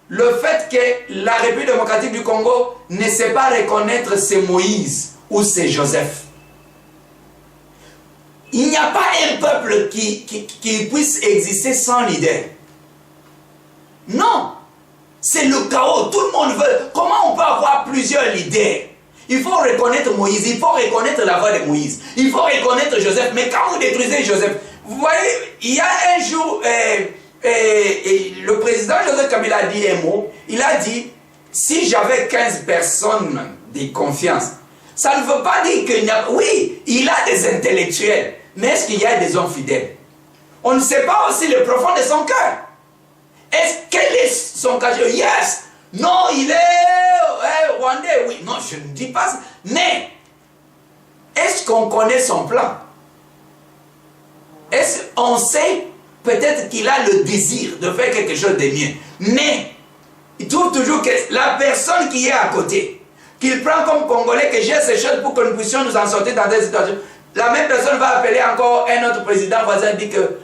le fait que la République démocratique du Congo ne sait pas reconnaître c'est Moïse ou c'est Joseph. Il n'y a pas un peuple qui puisse exister sans leader. Non, c'est le chaos. Tout le monde veut. Comment on peut avoir plusieurs leaders? Il faut reconnaître Moïse, il faut reconnaître la voix de Moïse, il faut reconnaître Joseph. Mais quand vous détruisez Joseph, vous voyez, il y a un jour, le président Joseph Kabila a dit un mot. Il a dit, si j'avais 15 personnes de confiance, ça ne veut pas dire qu'il y a... Oui, il a des intellectuels, mais est-ce qu'il y a des hommes fidèles? On ne sait pas aussi le profond de son cœur. Quel est son cœur? Yes! Non, il est rwandais, oui. Non, je ne dis pas ça. Mais, est-ce qu'on connaît son plan? Est-ce qu'on sait peut-être qu'il a le désir de faire quelque chose de mieux? Mais, il trouve toujours que la personne qui est à côté, qu'il prend comme Congolais, que j'ai ces choses pour que nous puissions nous en sortir dans des situations, la même personne va appeler encore un autre président voisin, dit que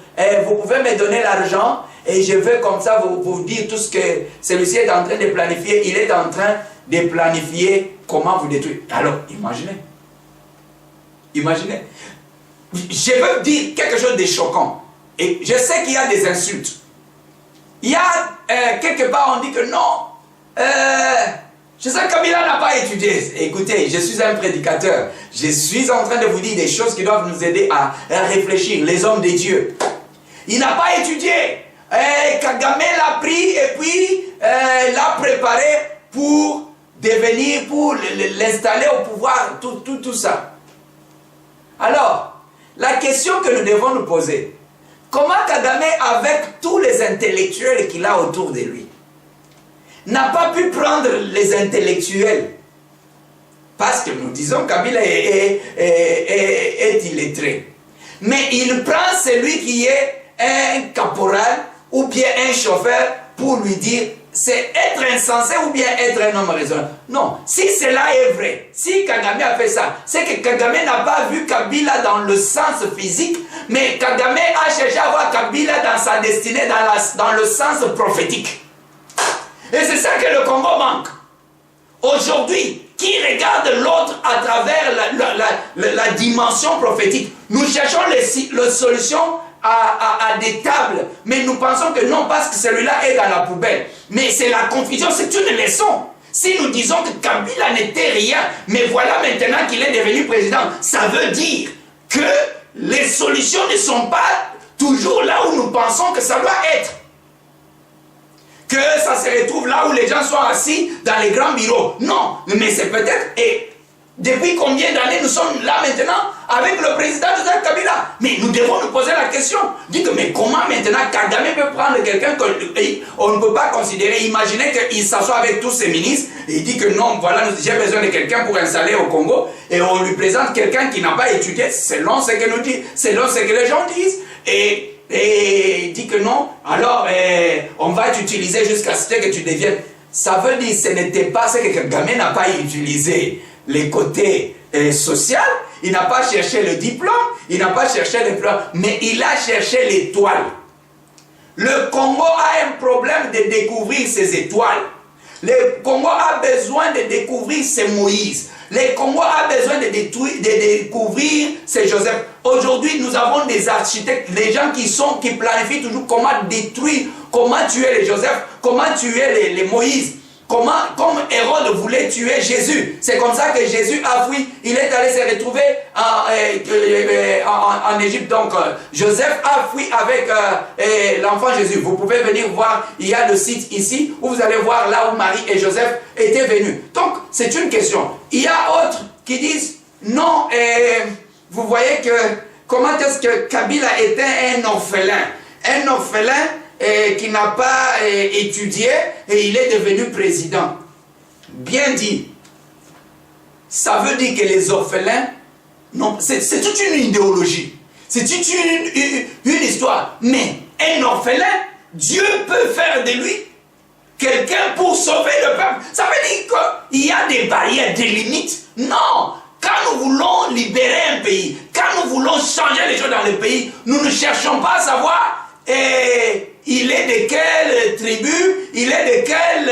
vous pouvez me donner l'argent et je vais comme ça vous dire tout ce que celui-ci est en train de planifier. Il est en train de planifier comment vous détruire. Alors, imaginez. Imaginez. Je veux dire quelque chose de choquant. Et je sais qu'il y a des insultes. Il y a quelque part, on dit que non. Joseph Kabila n'a pas étudié. Écoutez, je suis un prédicateur. Je suis en train de vous dire des choses qui doivent nous aider à réfléchir. Les hommes de Dieu. Il n'a pas étudié. Kagame l'a pris et puis l'a préparé pour devenir, pour l'installer au pouvoir, tout ça. Alors, la question que nous devons nous poser, comment Kagame, avec tous les intellectuels qu'il a autour de lui, n'a pas pu prendre les intellectuels? Parce que nous disons Kabila est illettré. Mais il prend celui qui est un caporal ou bien un chauffeur pour lui dire c'est être insensé ou bien être un homme raisonnable. Non, si cela est vrai, si Kagame a fait ça, c'est que Kagame n'a pas vu Kabila dans le sens physique, mais Kagame a cherché à voir Kabila dans sa destinée, dans le sens prophétique. Et c'est ça que le Congo manque. Aujourd'hui, qui regarde l'autre à travers la dimension prophétique? Nous cherchons les solutions à des tables, mais nous pensons que non, parce que celui-là est dans la poubelle. Mais c'est la confusion, c'est une leçon. Si nous disons que Kabila n'était rien, mais voilà maintenant qu'il est devenu président, ça veut dire que les solutions ne sont pas toujours là où nous pensons que ça doit être. Que ça se retrouve là où les gens sont assis dans les grands bureaux. Non, mais c'est peut-être... Et depuis combien d'années nous sommes là maintenant avec le président Joseph Kabila? Mais nous devons nous poser la question. Dit que mais comment maintenant Kagame peut prendre quelqu'un qu'on ne peut pas considérer? Imaginez qu'il s'assoit avec tous ses ministres et il dit que non, voilà, j'ai besoin de quelqu'un pour installer au Congo, et on lui présente quelqu'un qui n'a pas étudié selon ce que nous dit, selon ce que les gens disent. Et il dit que non, alors on va t'utiliser jusqu'à ce que tu deviennes. Ça veut dire que ce n'était pas ce que Kagame n'a pas utilisé. Les côtés sociaux, il n'a pas cherché le diplôme, il n'a pas cherché le plan, mais il a cherché l'étoile. Le Congo a un problème de découvrir ses étoiles. Le Congo a besoin de découvrir ses Moïse. Les Congo a besoin de découvrir ces Joseph. Aujourd'hui, nous avons des architectes, des gens qui planifient toujours comment détruire, comment tuer les Joseph, comment tuer les Moïse. Comme Hérode voulait tuer Jésus. C'est comme ça que Jésus a fui. Il est allé se retrouver en Égypte. Donc, Joseph a fui avec l'enfant Jésus. Vous pouvez venir voir, il y a le site ici, où vous allez voir là où Marie et Joseph étaient venus. Donc, c'est une question. Il y a d'autres qui disent, non, vous voyez que, comment est-ce que Kabila était un orphelin? Un orphelin qui n'a pas étudié et il est devenu président. Bien dit. Ça veut dire que les orphelins, non, c'est toute une idéologie. C'est toute une histoire. Mais un orphelin, Dieu peut faire de lui quelqu'un pour sauver le peuple. Ça veut dire qu'il y a des barrières, des limites. Non. Quand nous voulons libérer un pays, quand nous voulons changer les choses dans le pays, nous ne cherchons pas à savoir il est de quelle tribu, il est de quelle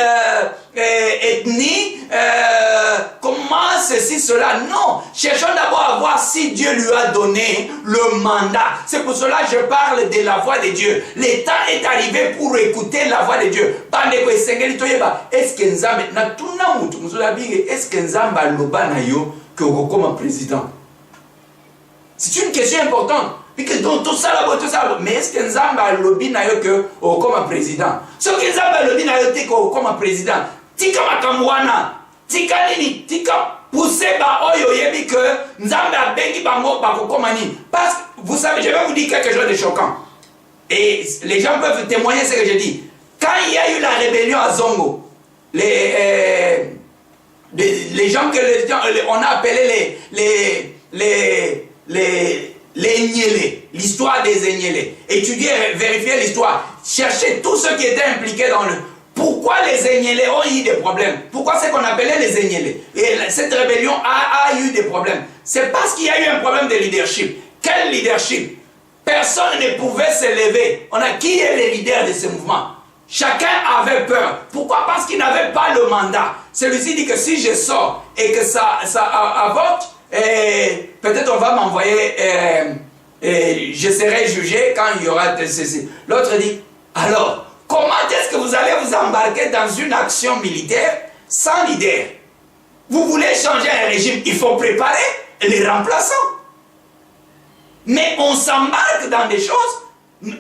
ethnie, comment ceci, cela. Non, cherchons d'abord à voir si Dieu lui a donné le mandat. C'est pour cela que je parle de la voix de Dieu. Le temps est arrivé pour écouter la voix de Dieu. Est-ce que Nzambe, est-ce que Nzambe a loba na yo que comme président? C'est une question importante. Tout ça, mais est-ce que Nzamba a lobby na yo que comme président? Ce que Nzamba a lobby na yo comme président, tika makamwana, tika nini, tika pousser ba oyo yebi que Nzamba a bengi bango ba komani. Parce que vous savez, je vais vous dire quelque chose de choquant. Et les gens peuvent témoigner ce que je dis. Quand il y a eu la rébellion à Zongo, les gens que on a appelé les Nyélé, l'histoire des Nyélé. Étudier, vérifier l'histoire, chercher tous ceux qui étaient impliqués dans le... Pourquoi les Nyélé ont eu des problèmes? Pourquoi c'est qu'on appelait les Nyélé? Et cette rébellion a eu des problèmes. C'est parce qu'il y a eu un problème de leadership. Quel leadership? Personne ne pouvait se lever. Qui est le leader de ce mouvement? Chacun avait peur. Pourquoi? Parce qu'il n'avait pas le mandat. Celui-ci dit que si je sors et que ça avorte, peut-être on va m'envoyer, je serai jugé quand il y aura ceci. L'autre dit, alors, comment est-ce que vous allez vous embarquer dans une action militaire sans leader? Vous voulez changer un régime, il faut préparer les remplaçants. Mais on s'embarque dans des choses,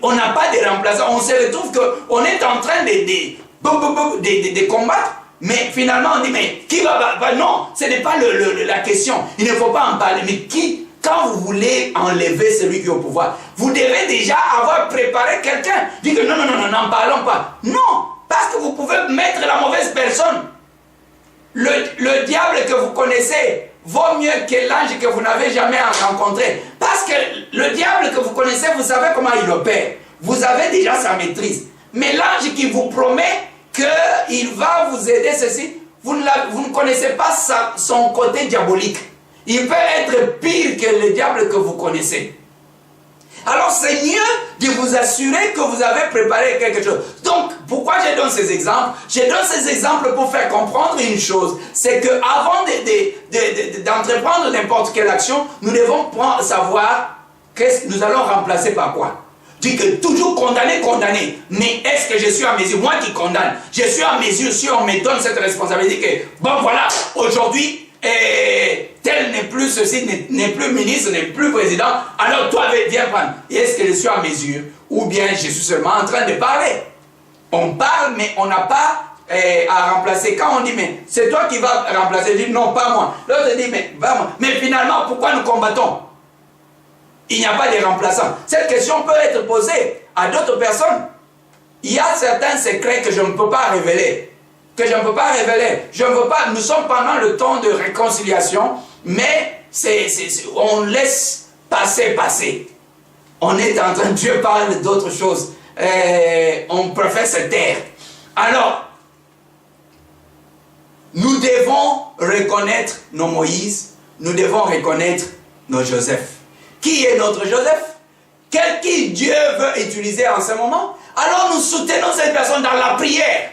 on n'a pas de remplaçants, on se retrouve qu'on est en train de combattre. Mais finalement, on dit, mais qui va... non, ce n'est pas la question. Il ne faut pas en parler. Mais qui, quand vous voulez enlever celui qui est au pouvoir, vous devez déjà avoir préparé quelqu'un. Dites que non, n'en parlons pas. Non, parce que vous pouvez mettre la mauvaise personne. Le diable que vous connaissez vaut mieux que l'ange que vous n'avez jamais rencontré. Parce que le diable que vous connaissez, vous savez comment il opère. Vous avez déjà sa maîtrise. Mais l'ange qui vous promet qu'il va vous aider, ceci, vous ne connaissez pas son côté diabolique. Il peut être pire que le diable que vous connaissez. Alors c'est mieux de vous assurer que vous avez préparé quelque chose. Donc, pourquoi je donne ces exemples? Je donne ces exemples pour faire comprendre une chose. C'est qu'avant d'entreprendre n'importe quelle action, nous devons savoir que nous allons remplacer par quoi? Dit que toujours condamné. Mais est-ce que je suis à mesure? Moi qui condamne, je suis à mesure si on me donne cette responsabilité que, bon voilà, aujourd'hui, tel n'est plus ceci, n'est plus ministre, n'est plus président, alors toi viens prendre. Est-ce que je suis à mesure? Ou bien je suis seulement en train de parler? On parle, mais on n'a pas à remplacer. Quand on dit, mais c'est toi qui vas remplacer, je dis non, pas moi. L'autre dit, mais va moi. Mais finalement, pourquoi nous combattons? Il n'y a pas de remplaçant. Cette question peut être posée à d'autres personnes. Il y a certains secrets que je ne peux pas révéler. Je ne veux pas. Nous sommes pendant le temps de réconciliation, mais on laisse passer. On est en train, Dieu parle d'autres choses. On préfère se taire. Alors, nous devons reconnaître nos Moïse, nous devons reconnaître nos Joseph. Qui est notre Joseph? Qui Dieu veut utiliser en ce moment? Alors nous soutenons cette personne dans la prière.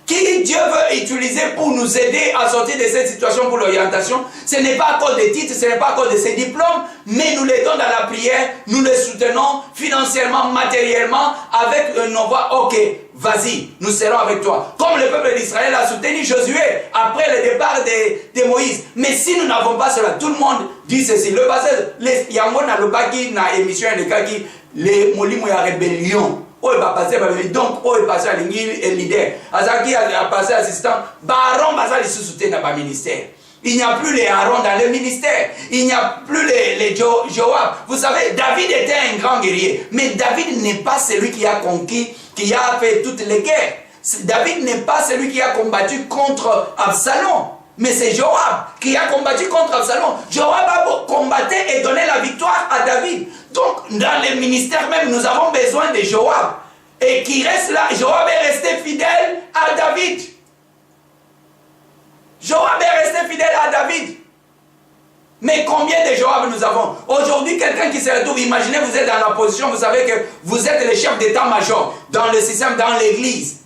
qui Dieu veut utiliser pour nous aider à sortir de cette situation pour l'orientation, ce n'est pas à cause des titres, ce n'est pas à cause de ses diplômes, mais nous l'aidons dans la prière, nous le soutenons financièrement, matériellement, avec une voix, ok, vas-y, nous serons avec toi. Comme le peuple d'Israël a soutenu Josué après le départ de Moïse. Mais si nous n'avons pas cela, tout le monde dit ceci. Le passage, il y a un baki na émission de kaki, les molimo ya rébellion. Oh, donc, oh, il passe à leader. Azaki a passé assistant. Baron Bazali se soutient dans le ministère. Il n'y a plus les Aaron dans le ministère. Il n'y a plus les Joab. Vous savez, David était un grand guerrier. Mais David n'est pas celui qui a conquis, qui a fait toutes les guerres. David n'est pas celui qui a combattu contre Absalom. Mais c'est Joab qui a combattu contre Absalom. Joab a combattu et donné la victoire à David. Donc, dans le ministère même, nous avons besoin de Joab. Et qui reste là. Joab est resté fidèle à David. Joab est resté fidèle à David. Mais combien de Joab nous avons? Aujourd'hui, quelqu'un qui se retrouve, imaginez, vous êtes dans la position, vous savez que vous êtes le chef d'état-major dans le système, dans l'église.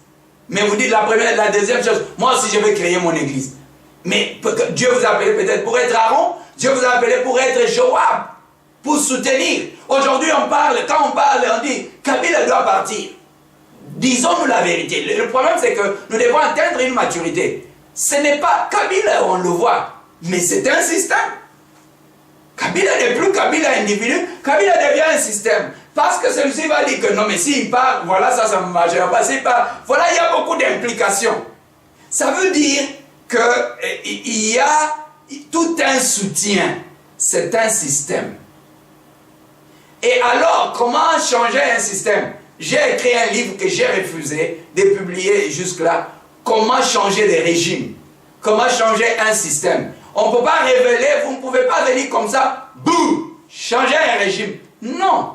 Mais vous dites la première, la deuxième chose, moi aussi je vais créer mon église. Mais Dieu vous a appelé peut-être pour être Aaron, Dieu vous a appelé pour être Joab, pour soutenir. Aujourd'hui, on parle, quand on parle, on dit, Kabila doit partir. Disons-nous la vérité. Le problème, c'est que nous devons atteindre une maturité. Ce n'est pas Kabila, on le voit, mais c'est un système. Kabila n'est plus Kabila individu, Kabila devient un système. Parce que celui-ci va dire que non, mais s'il part, voilà, ça ne marchera pas. S'il part, voilà, il y a beaucoup d'implications. Ça veut dire qu'il y a tout un soutien. C'est un système. Et alors, comment changer un système? J'ai écrit un livre que j'ai refusé de publier jusque-là. Comment changer des régimes? Comment changer un système? On ne peut pas révéler, vous ne pouvez pas venir comme ça, boum, changer un régime. Non.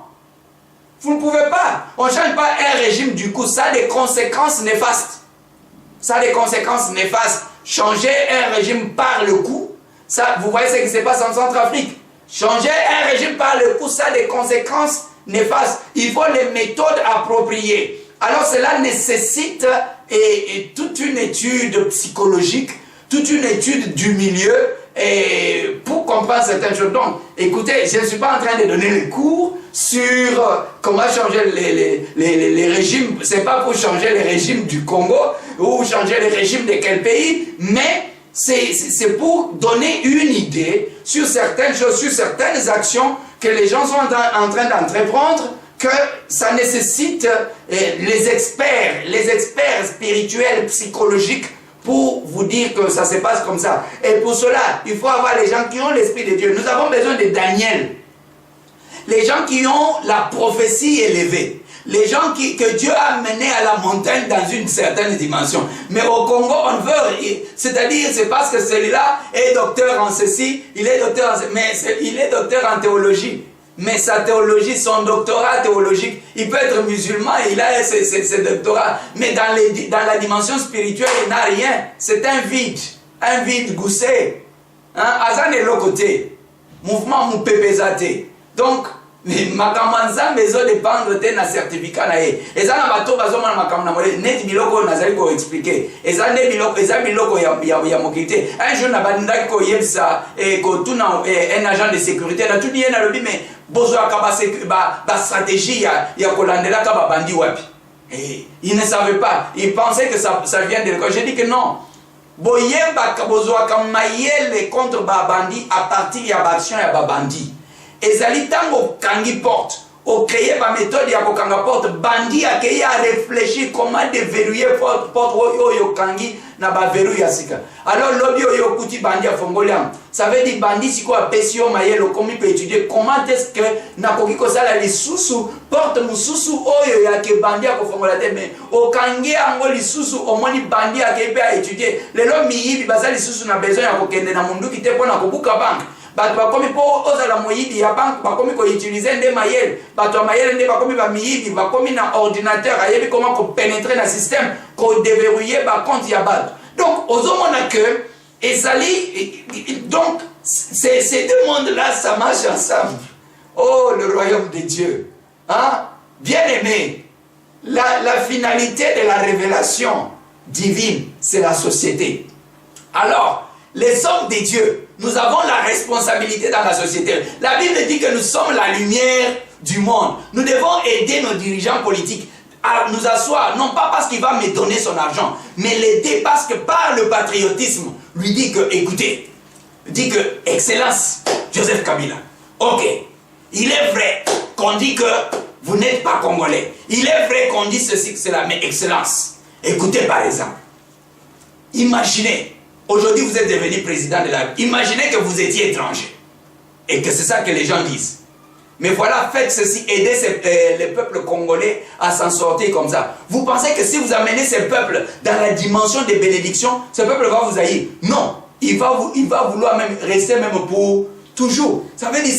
Vous ne pouvez pas. On ne change pas un régime, du coup, ça a des conséquences néfastes. Ça a des conséquences néfastes. Changer un régime par le coup, ça, vous voyez ce qui se passe en Centrafrique. Changer un régime par le coup, ça a des conséquences néfastes. Il faut les méthodes appropriées. Alors cela nécessite toute une étude psychologique, toute une étude du milieu pour comprendre certaines choses. Donc, écoutez, je ne suis pas en train de donner les cours sur comment changer les régimes. Ce n'est pas pour changer les régimes du Congo ou changer les régimes de quel pays, mais c'est pour donner une idée sur certaines choses, sur certaines actions que les gens sont en train d'entreprendre, que ça nécessite les experts spirituels, psychologiques, pour vous dire que ça se passe comme ça. Et pour cela, il faut avoir les gens qui ont l'Esprit de Dieu. Nous avons besoin de Daniel. Les gens qui ont la prophétie élevée. Les gens que Dieu a menés à la montagne dans une certaine dimension. Mais au Congo, on veut, c'est-à-dire, c'est parce que celui-là est docteur en ceci, il est docteur en ceci, mais il est docteur en théologie. Mais sa théologie, son doctorat théologique, il peut être musulman, il a ses doctorats. Mais dans la dimension spirituelle, il n'a rien. C'est un vide goussé. Azan est l'autre côté. Mouvement moupépézaté. Donc, makamanza mezo dépendre de na certificat na ye. Eza na bato bazomana makamna mole net biloko nazali ko expliquer. Eza ne biloko ya mokité. Un jour na bandaki ko yebisa ko tuna un agent de sécurité na tout na lobi mais bozo akaba ba stratégie ya kolandela ka ba bandi wapi. Et il ne savait pas, il pensait que ça vient de l'école. J'ai dit que non. Boyemba bozo akamayele contre ba bandi à partir ya action ya ba bandi. Ezali tango kangi porte, au créer ma méthode ya kokanga porte, bandi a réfléchir comment déverrouiller porte yo kangi na ba verrou ya sika. Alors lobby yo kuti bandi a fongoliam. Ça veut dire bandi siko a pesio mayelo komi peut étudier comment est-ce que na koki ko sala li susu porte mususu oyo ya ke bandi a ko fongola te mais au kangi ango li susu au moni bandi a ke pe a étudier. Le lomi yibi bazali susu na besoin ya kokende na mundu ki te pona ko buka bank. Bato bakomi po ozala moyibi ya banque bakomi ko utiliser nde mayele bato mayele nde bakomi ba miyibi bakomi na ordinateur ayebi comment ko pénétrer na système ko déverrouiller ba compte ya bato. Donc ozomona que ezali donc ces deux mondes là ça marche ensemble. Oh le royaume de Dieu. Hein? Bien aimé, la finalité de la révélation divine, c'est la société. Alors, les hommes de Dieu, nous avons la responsabilité dans la société. La Bible dit que nous sommes la lumière du monde. Nous devons aider nos dirigeants politiques à nous asseoir, non pas parce qu'il va me donner son argent, mais l'aider parce que par le patriotisme, lui dit que, écoutez, dit que, Excellence, Joseph Kabila, ok, il est vrai qu'on dit que vous n'êtes pas Congolais. Il est vrai qu'on dit ceci, que cela, mais Excellence, écoutez par exemple, imaginez, aujourd'hui vous êtes devenu président de la... Imaginez que vous étiez étranger, et que c'est ça que les gens disent. Mais voilà, faites ceci, aidez les peuples congolais à s'en sortir comme ça. Vous pensez que si vous amenez ces peuples dans la dimension des bénédictions, ce peuple va vous haïr? Non, il va vouloir même rester même pour toujours. Ça veut dire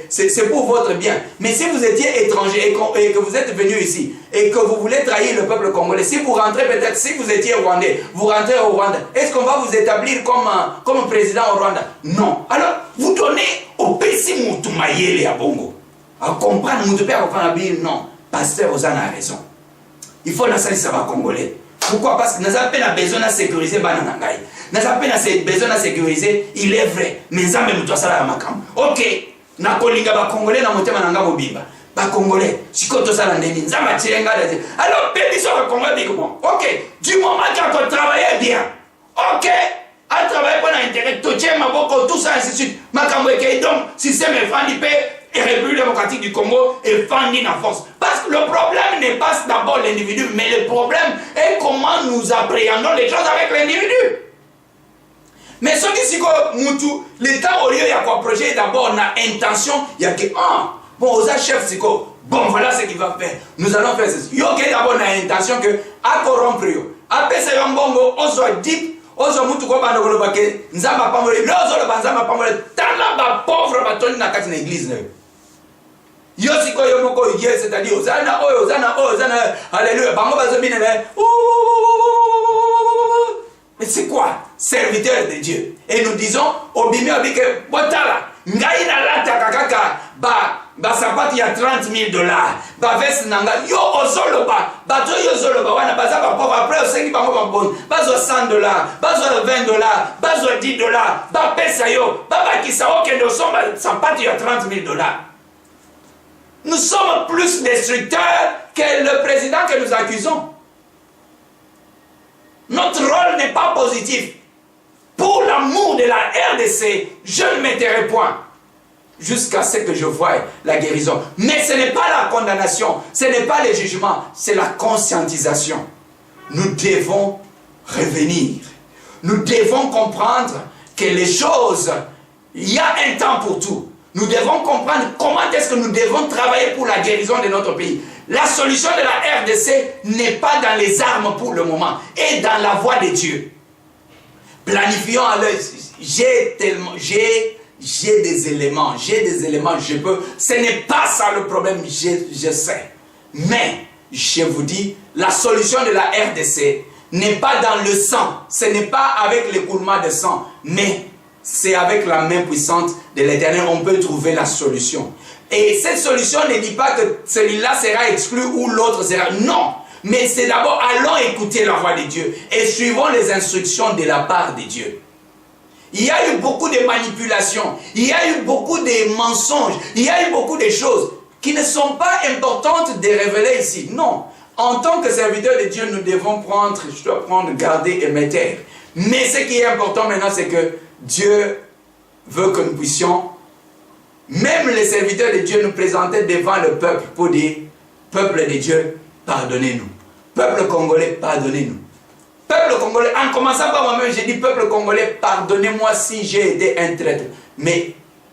c'est pour votre bien. Mais si vous étiez étranger et que vous êtes venu ici et que vous voulez trahir le peuple congolais, si vous rentrez peut-être, si vous étiez rwandais, vous rentrez au Rwanda, est-ce qu'on va vous établir comme président au Rwanda? Non. Alors, vous donnez au Pessi Moutumayele à Bongo. À comprendre, Moutupé à comprendre, non. Pasteur Ozana a raison. Il faut la salle, ça va congolais. Pourquoi? Parce que nous avons besoin de sécuriser Bananangaï. Nous avons besoin de sécuriser, il est vrai. Mais nous avons besoin de ça. Ok. Nous avons besoin de Congolais, nous avons besoin de Congolais. Ba Congolais, si tu as ça, nous avons besoin de alors, pédis sur le Congolais, ok. Du moment qu'on travaille bien, ok. À travailler pour l'intérêt, tout ça, ainsi de suite. Donc, système est fandipé, et République démocratique du Congo est fandi en force. Parce que le problème n'est pas d'abord l'individu, mais le problème est comment nous appréhendons les choses avec l'individu. Mais ce qui est l'État au lieu de projet d'abord, on a intention, il y a que, bon, aux chefs, c'est quoi? Bon, voilà ce qu'il va faire. Nous allons faire ceci. Il y a d'abord une intention que, à corrompre, à passer un bongo, on soit dit, ozo mutu ko bando ko bake nzamba pamole lozo le banzamba pamole tala ba pauvre batoni na kati na église na yo siko yo moko yé c'est-à-dire ozana alléluia bango bazo bine mais c'est quoi serviteur de Dieu et nous disons obimi obike botala ngai na lata kakaka ba sapati ya $30,000 ba veste nanga yo ozoloba bato yo zoloba wana baza ba pauvre après osengi bango ba bon bazo $100 bazo $20 bazo $10 ba pesa yo baba kisao kendo somba sapati ya $30,000. Nous sommes plus destructeurs que le président que nous accusons. Notre rôle n'est pas positif. Pour l'amour de la RDC, je ne mettrai point jusqu'à ce que je voie la guérison. Mais ce n'est pas la condamnation, ce n'est pas le jugement, c'est la conscientisation. Nous devons revenir. Nous devons comprendre que les choses, il y a un temps pour tout. Nous devons comprendre comment est-ce que nous devons travailler pour la guérison de notre pays. La solution de la RDC n'est pas dans les armes pour le moment, et dans la voie de Dieu. Planifions à l'œil. J'ai des éléments, je peux. Ce n'est pas ça le problème, je sais. Mais, je vous dis, la solution de la RDC n'est pas dans le sang. Ce n'est pas avec l'écoulement de sang, mais c'est avec la main puissante de l'Éternel, on peut trouver la solution. Et cette solution ne dit pas que celui-là sera exclu ou l'autre sera... Non, mais c'est d'abord, allons écouter la voix de Dieu et suivons les instructions de la part de Dieu. Il y a eu beaucoup de manipulations, il y a eu beaucoup de mensonges, il y a eu beaucoup de choses qui ne sont pas importantes de révéler ici. Non, en tant que serviteur de Dieu, nous devons prendre, je dois prendre, garder et me taire. Mais ce qui est important maintenant, c'est que Dieu veut que nous puissions, même les serviteurs de Dieu, nous présenter devant le peuple pour dire, peuple de Dieu, pardonnez-nous. Peuple congolais, pardonnez-nous. Peuple congolais, en commençant par moi-même, j'ai dit, peuple congolais, pardonnez-moi si j'ai été un traître. Mais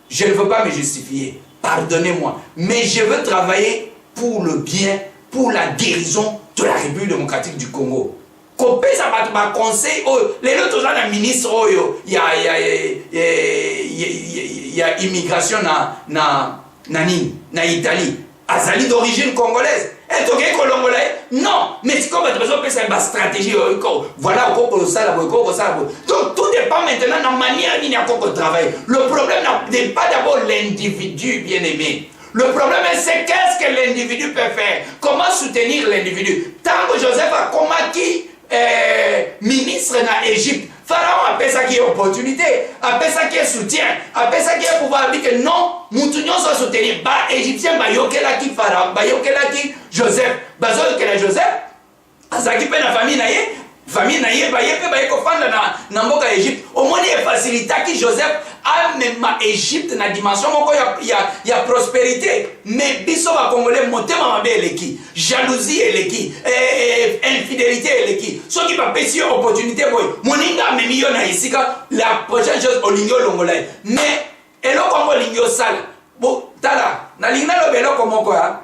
je ne veux pas me justifier. Pardonnez-moi. Mais je veux travailler pour le bien, pour la guérison de la République démocratique du Congo. Kopesa ma conseil les autres gens ministre il y a immigration na Italie azali d'origine congolaise et toi congolais non mais c'est comme c'est une stratégie voilà donc tout dépend maintenant de la manière dont on travaille. Le problème n'est pas d'abord l'individu bien aimé. Le problème c'est qu'est-ce que l'individu peut faire, comment soutenir l'individu. Tant que Joseph a combattu ministre na Égypte. Pharaon appelle ça qui est opportunité, appelle ça qui est soutien, appelle ça qui est pouvoir dire que non, Moutounion soit soutenir. Bah, Égyptien, bah, yokela qui Pharaon, bah, yokela qui Joseph, bah, yokela Joseph, azaki pe na famille naye, bah, yepe, bah, yekofanda na mboka Égypte. Au moins, il facilita qui Joseph a même Égypte na dimension, il y a prospérité. Mais biso va congolais, motema mabe eleki, jalousie eleki, infidélité eleki. Ceux qui va payer opportunité, boy, moninga me million na isika, la prochaine chose, olingyo longolais. Mais, elo kongo lingyo sale. Bo, tala, na lingna lo belo komo quoi.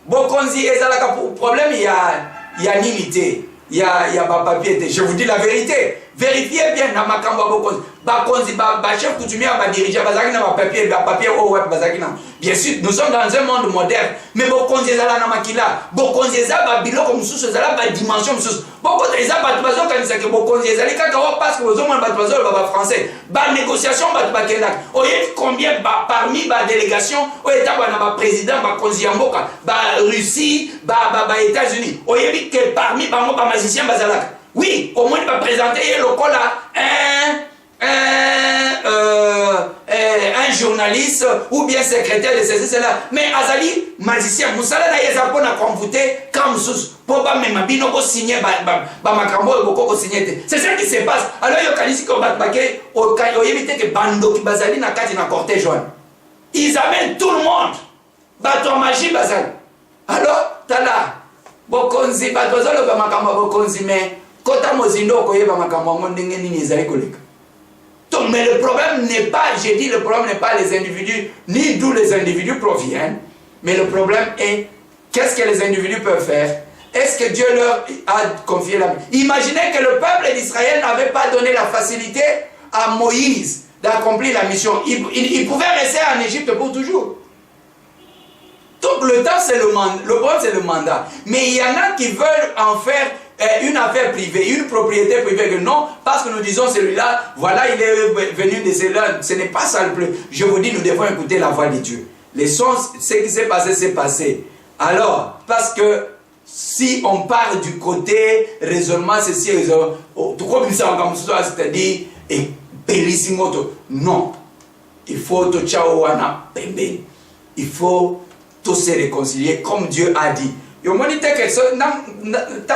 Bo konzi ezalaka problème, il y a limité. Il y a pas papier. Je vous dis la vérité. Vérifiez bien dans ma cambo bokonzi. Bakonzi, chef coutumier, dirigeant, bazaki na papier, au web, bazaki na. Bien sûr, nous sommes dans un monde moderne. Mais bokonzi ezala na makila. Bokonzi ezala biloko mususu ezala ba dimension mususu. Bokonzi ezala batubazo kanisa ke bokonzi ezala kaka wa parce que vous avez batubazo ba français. Ba négociation ba kenak. Oye combien parmi ba délégation au état na ba président ba konzi yamboka, ba Russie, ba États-Unis. Oye que parmi ba magicien bazalaka. Oui, au moins il va présenter le col là un journaliste ou bien secrétaire de ceci, cela. Mais Azali, magicien, Moussala na yeza pona convoûter comme sous pour pas même bino ko signer ba makambo ko signer. C'est ça qui se passe. Alors yo kanisi ko batbake au éviter que bando ki bazali na kati na cortège jaune. Ils amènent tout le monde. Bato magie bazali. Alors tala bokonzi bato bazalo ba makambo bokonzi mais kota mozindo ko yeba makambo ndenge nini ezali koleka. Donc, mais le problème n'est pas, j'ai dit, le problème n'est pas les individus, ni d'où les individus proviennent, mais le problème est, qu'est-ce que les individus peuvent faire? Est-ce que Dieu leur a confié la... Imaginez que le peuple d'Israël n'avait pas donné la facilité à Moïse d'accomplir la mission. Il pouvait rester en Égypte pour toujours. Donc, le temps, c'est le mandat. Le problème, c'est le mandat. Mais il y en a qui veulent en faire une affaire privée, une propriété privée, que non, parce que nous disons celui-là, voilà, il est venu de cela, ce n'est pas ça le plus. Je vous dis, nous devons écouter la voix de Dieu. Les sons, ce qui s'est passé, c'est passé. Alors, parce que si on part du côté raisonnement, ceci, tout comme ça, c'est-à-dire, et bellissimo, non. Il faut tout tchaouana, pembe. Il faut tout se réconcilier comme Dieu a dit. Yo moni te que so na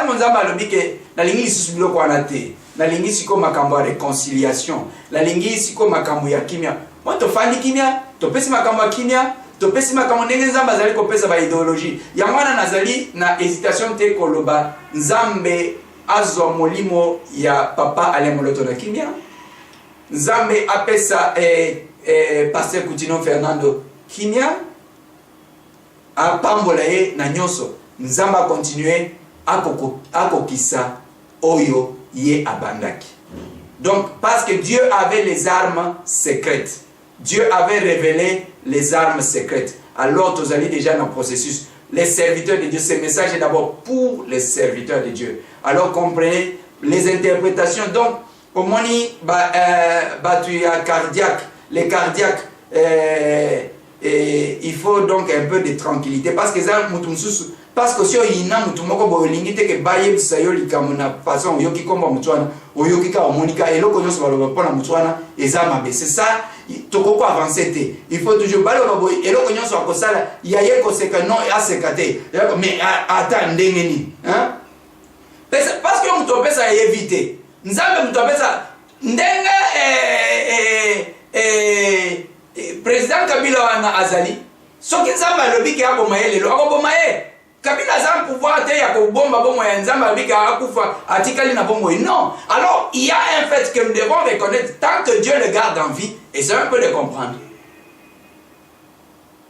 monzamba lobi ke na lingi sisubilo kwa nate na lingi siko makambo ya réconciliation la lingi siko makambo ya kimia moi to fandi kimia to pesi makambo ya kimia to pesi makambo ndenge nzamba zali ko pesa ba idéologie ya mwana nazali na hésitation te koloba nzambe azwa molimo ya papa alemoloto na kimia nzambe apesa pasteur Coutinho Fernando kimia apambola ye na nyoso Nzamba continuer à kokisa oyo ye abandaki. Donc parce que Dieu avait les armes secrètes. Dieu avait révélé les armes secrètes. Alors vous allez déjà dans le processus. Les serviteurs de Dieu, ce message est d'abord pour les serviteurs de Dieu. Alors comprenez les interprétations. Donc au moins tu as cardiaque, les cardiaques il faut donc un peu de tranquillité parce que ça parce que si on a mutumoko bolingi te ke baye bisayo likamuna façon yoki komba mutwana oyoki ka omonika eloko nyonso baloba pona mutwana ezama be c'est ça tokoko avancer te il faut toujours baloba boy eloko nyonso akosala yaye ko seka non a sekate mais ata ndenge ni hein parce que muto pesa éviter nzambe muto pesa ndenge président Kabila wana azali soki nzambe alobi ke aboma lelo akoboma ye Kabila a un pouvoir te ya kobomba bomo ya nzamba abika akufa atikali na bomo non. Alors il y a un fait que nous devons reconnaître tant que Dieu le garde en vie et c'est un peu de comprendre.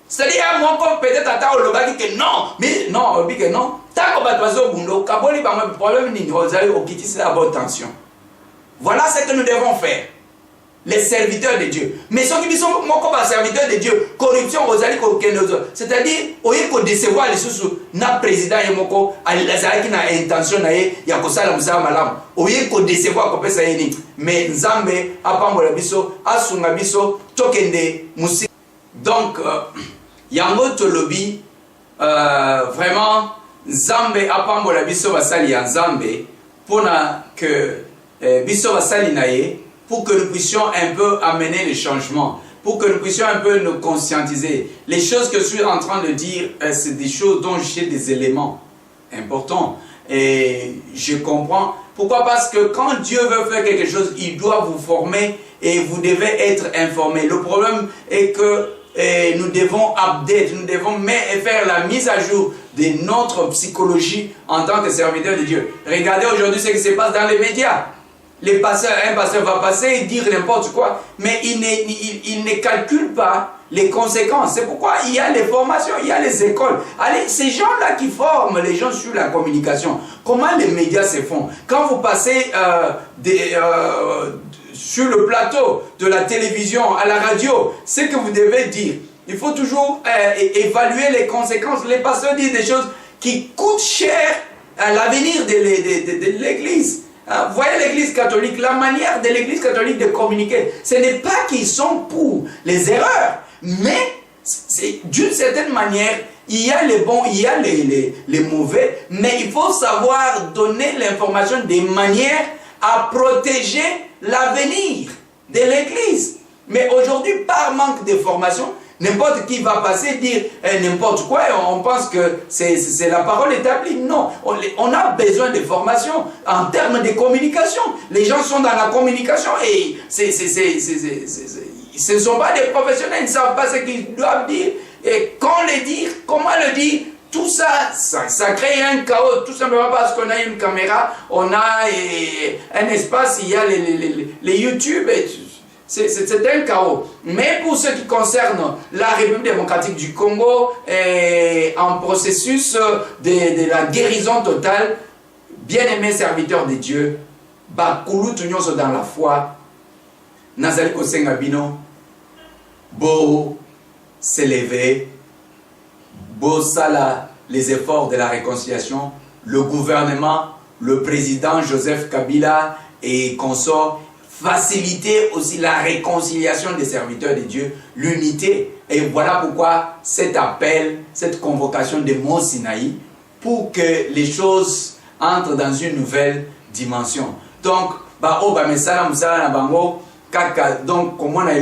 C'est-à-dire moi comme peut-être ata olobaki que non mais non obi que non tant que batwazo bundo kaboli ba moi problème ni ozali okitisi la bonne tension. Voilà ce que nous devons faire. Les serviteurs de Dieu. Mais ceux qui sont comme serviteurs de Dieu, corruption, c'est-à-dire, au lieu de décevoir les sous na président yemoko, qui na intention na ye, ya kosala musala malam. Au lieu de décevoir comme ça yeni. Mais Nzambe apambola biso, asunga biso, tokende musi. Donc, yango tolobi, vraiment, Nzambe apambola biso basali ya Nzambe pour que Bisso Salinaye, pour que nous puissions un peu amener les changements, pour que nous puissions un peu nous conscientiser. Les choses que je suis en train de dire, c'est des choses dont j'ai des éléments importants. Et je comprends. Pourquoi? Parce que quand Dieu veut faire quelque chose, il doit vous former et vous devez être informé. Le problème est que nous devons update, nous devons faire la mise à jour de notre psychologie en tant que serviteur de Dieu. Regardez aujourd'hui ce qui se passe dans les médias. Un pasteur va passer et dire n'importe quoi, mais il ne calcule pas les conséquences. C'est pourquoi il y a les formations, il y a les écoles. Allez, ces gens-là qui forment les gens sur la communication, comment les médias se font? Quand vous passez sur le plateau de la télévision, à la radio, ce que vous devez dire, il faut toujours évaluer les conséquences. Les pasteurs disent des choses qui coûtent cher à l'avenir de l'Église. Vous voyez l'Église catholique, la manière de l'Église catholique de communiquer, ce n'est pas qu'ils sont pour les erreurs, mais d'une certaine manière, il y a les bons, il y a les mauvais, mais il faut savoir donner l'information de manière à protéger l'avenir de l'Église. Mais aujourd'hui, par manque de formation, n'importe qui va passer dire n'importe quoi et on pense que c'est la parole établie. Non, on a besoin de formation en termes de communication. Les gens sont dans la communication et ce ne sont pas des professionnels, ils ne savent pas ce qu'ils doivent dire et quand le dire, comment le dire. Tout ça crée un chaos, tout simplement parce qu'on a une caméra, on a un espace, il y a les YouTube et c'est un chaos. Mais pour ce qui concerne la République démocratique du Congo, en processus de la guérison totale, bien-aimés serviteurs de Dieu, Bakulu Tunyoso dans la foi, Nazali Kosenga Bino, Bo s'élever, Bo Sala, les efforts de la réconciliation, le gouvernement, le président Joseph Kabila et consorts, faciliter aussi la réconciliation des serviteurs de Dieu, l'unité. Et voilà pourquoi cet appel, cette convocation de Mont Sinaï, pour que les choses entrent dans une nouvelle dimension. Donc, donc, comment on a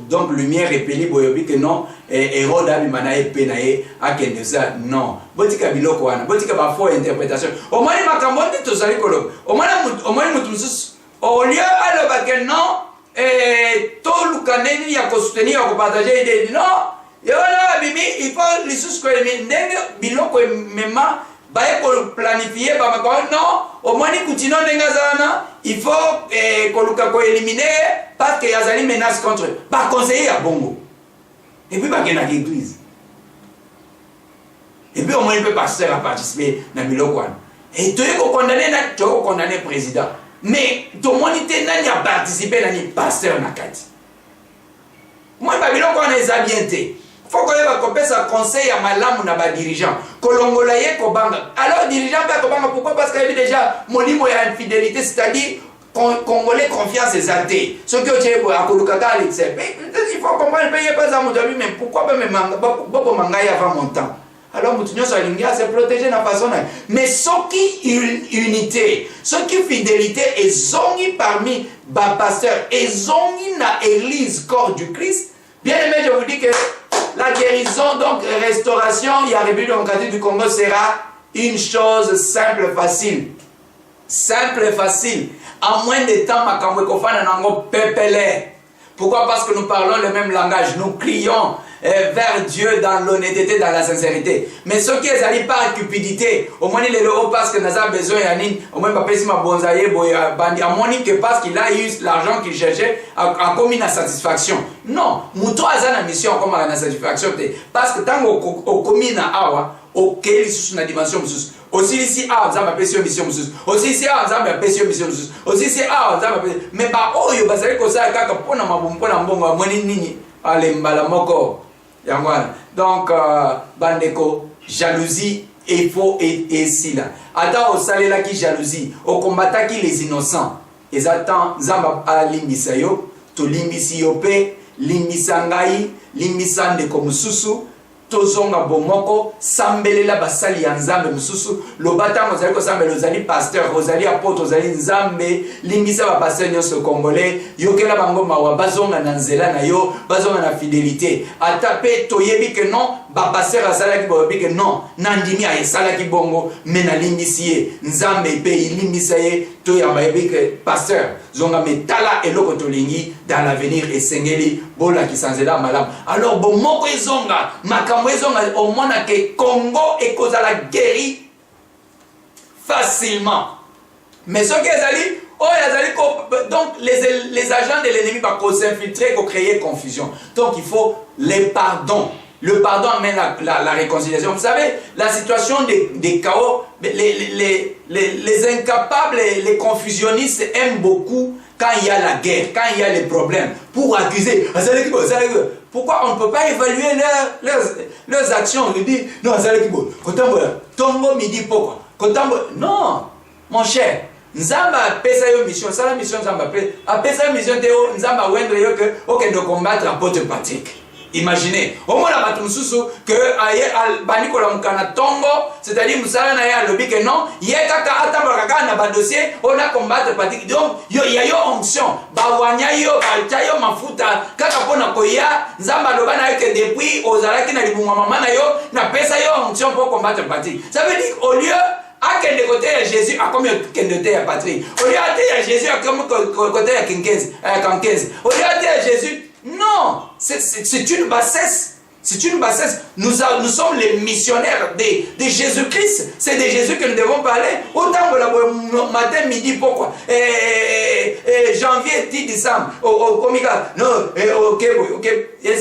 donc lumière et peli boyobi que non, Hérode abimanae penae akendesa non. Botika biloko wana, botika ba faux interprétation. Au moins makambo ndi tozali kolo. Au moins mutusus au lieu aloba que non, tout le canon y a soutenir à partager idée non. Yola bibi il faut les sous que ndenge biloko mema baye ko planifier ba makao non. Au moins ni kutino ndenga zana, il faut koluka ko éliminer parce qu'il y a des menaces contre eux. Pas conseiller à Bongo. Et puis pas qu'il y a l'église. Et puis au moins il peut pasteur à participer dans biloko. Et tu es condamné le président. Mais tout le monde a participé à pasteur nakati. Moi, Babylone, on est habités. Il faut qu'on ait un conseil à malamu na ba dirigeant. Kolongola ye kobanga. Alors dirigeant pas kobanga pourquoi? Parce qu'il y a déjà mon livre et infidélité, c'est-à-dire Congolais confiance et athées. Ce que tu es à Kolukaka, il faut comprendre, il n'y a pas ça, mais pourquoi pas me mangayer avant mon temps? Alors, nous devons se protéger de la façon. Mais ce qui unité, ce qui fidélité, ils ont parmi les pasteurs, ils ont dans l'église corps du Christ. Bien aimé, je vous dis que la guérison, donc restauration, il y a République démocratique du Congo sera une chose simple, facile. Simple et facile. En moins de temps, pourquoi? Parce que nous parlons le même langage, nous crions vers Dieu dans l'honnêteté, dans la sincérité. Mais ce qui est allé par cupidité, au moins il est là parce que nous avons besoin, au moins pas ma bonzaye, bandi, à moins que parce qu'il a eu l'argent qu'il cherchait, a commis la satisfaction. Non, mouton a une mission comme la satisfaction, parce que tant qu'on commis na awa, ok, il sous une dimension aussi ici ah ça m'a payé une mission aussi ici ah ça m'a payé une mission aussi ici ah ça m'a payé mais bah oh yo basali ko ça kaka pona mbongo moni nini ale mbala moko yangwana donc bandeko jalousie et faux et si là ata osalela ki jalousie o combattre qui les innocents et attend zamba alimbisa yo to limbisi yo pe limbisa ngai limbisa ndeko mususu tozonga bomoko sambelela basali ya nzambe mususu lobata ozali ko sambela ozali pasteur ozali apôtre ozali nzambe lingisa ba pasteur nyonso congolais yokela bango mawa bazonga na nzela na yo bazonga na fidélité ata pe toyebi que non ba pasteur asalaki boyebi que non nandimi asalaki bongo mais na lingisi ye nzambe pe ilimbisa ye to ya bayebi que pasteur zonga metala eloko tolingi dans l'avenir esengeli bola kisanzela malam alors bomoko ezonga makambo ezonga au monde que Congo et kozala guéri facilement mais ce que ezali donc les agents de l'ennemi vont s'infiltrer pour créer confusion donc il faut les pardons. Le pardon amène la réconciliation. Vous savez, la situation des chaos, les incapables, les confusionnistes aiment beaucoup quand il y a la guerre, quand il y a les problèmes, pour accuser. Pourquoi on ne peut pas évaluer leurs actions? On dit, non, non, mon cher. Nzamba pesa yo mission, ça la mission Nzamba pesa mission teo Nzamba wendre yo que ok de combattre apôtre Patrick. Imaginez, au moins la batumsusu que bani kola mukana tongo, c'est-à-dire musala na ya lobi que non, yé kaka atamba kaka na ba dossier, on a combattre Patrick. Donc yo ya yo onction, ba wanya yo ba yo mafuta kaka pona koya Nzamba lobana que depuis ozalaki na libunga mama na yo na pesa yo onction pour combattre Patrick. Ça veut dire au lieu à quel côté à Jésus, à combien de côté à Patrick? Au lieu à Jésus, à combien de côté à 15? Au lieu à Jésus, non, c'est une bassesse. C'est une bassesse. Nous sommes les missionnaires de Jésus-Christ. C'est de Jésus que nous devons parler. Autant que le matin, midi, pourquoi janvier, 10 décembre. Non, ok. Il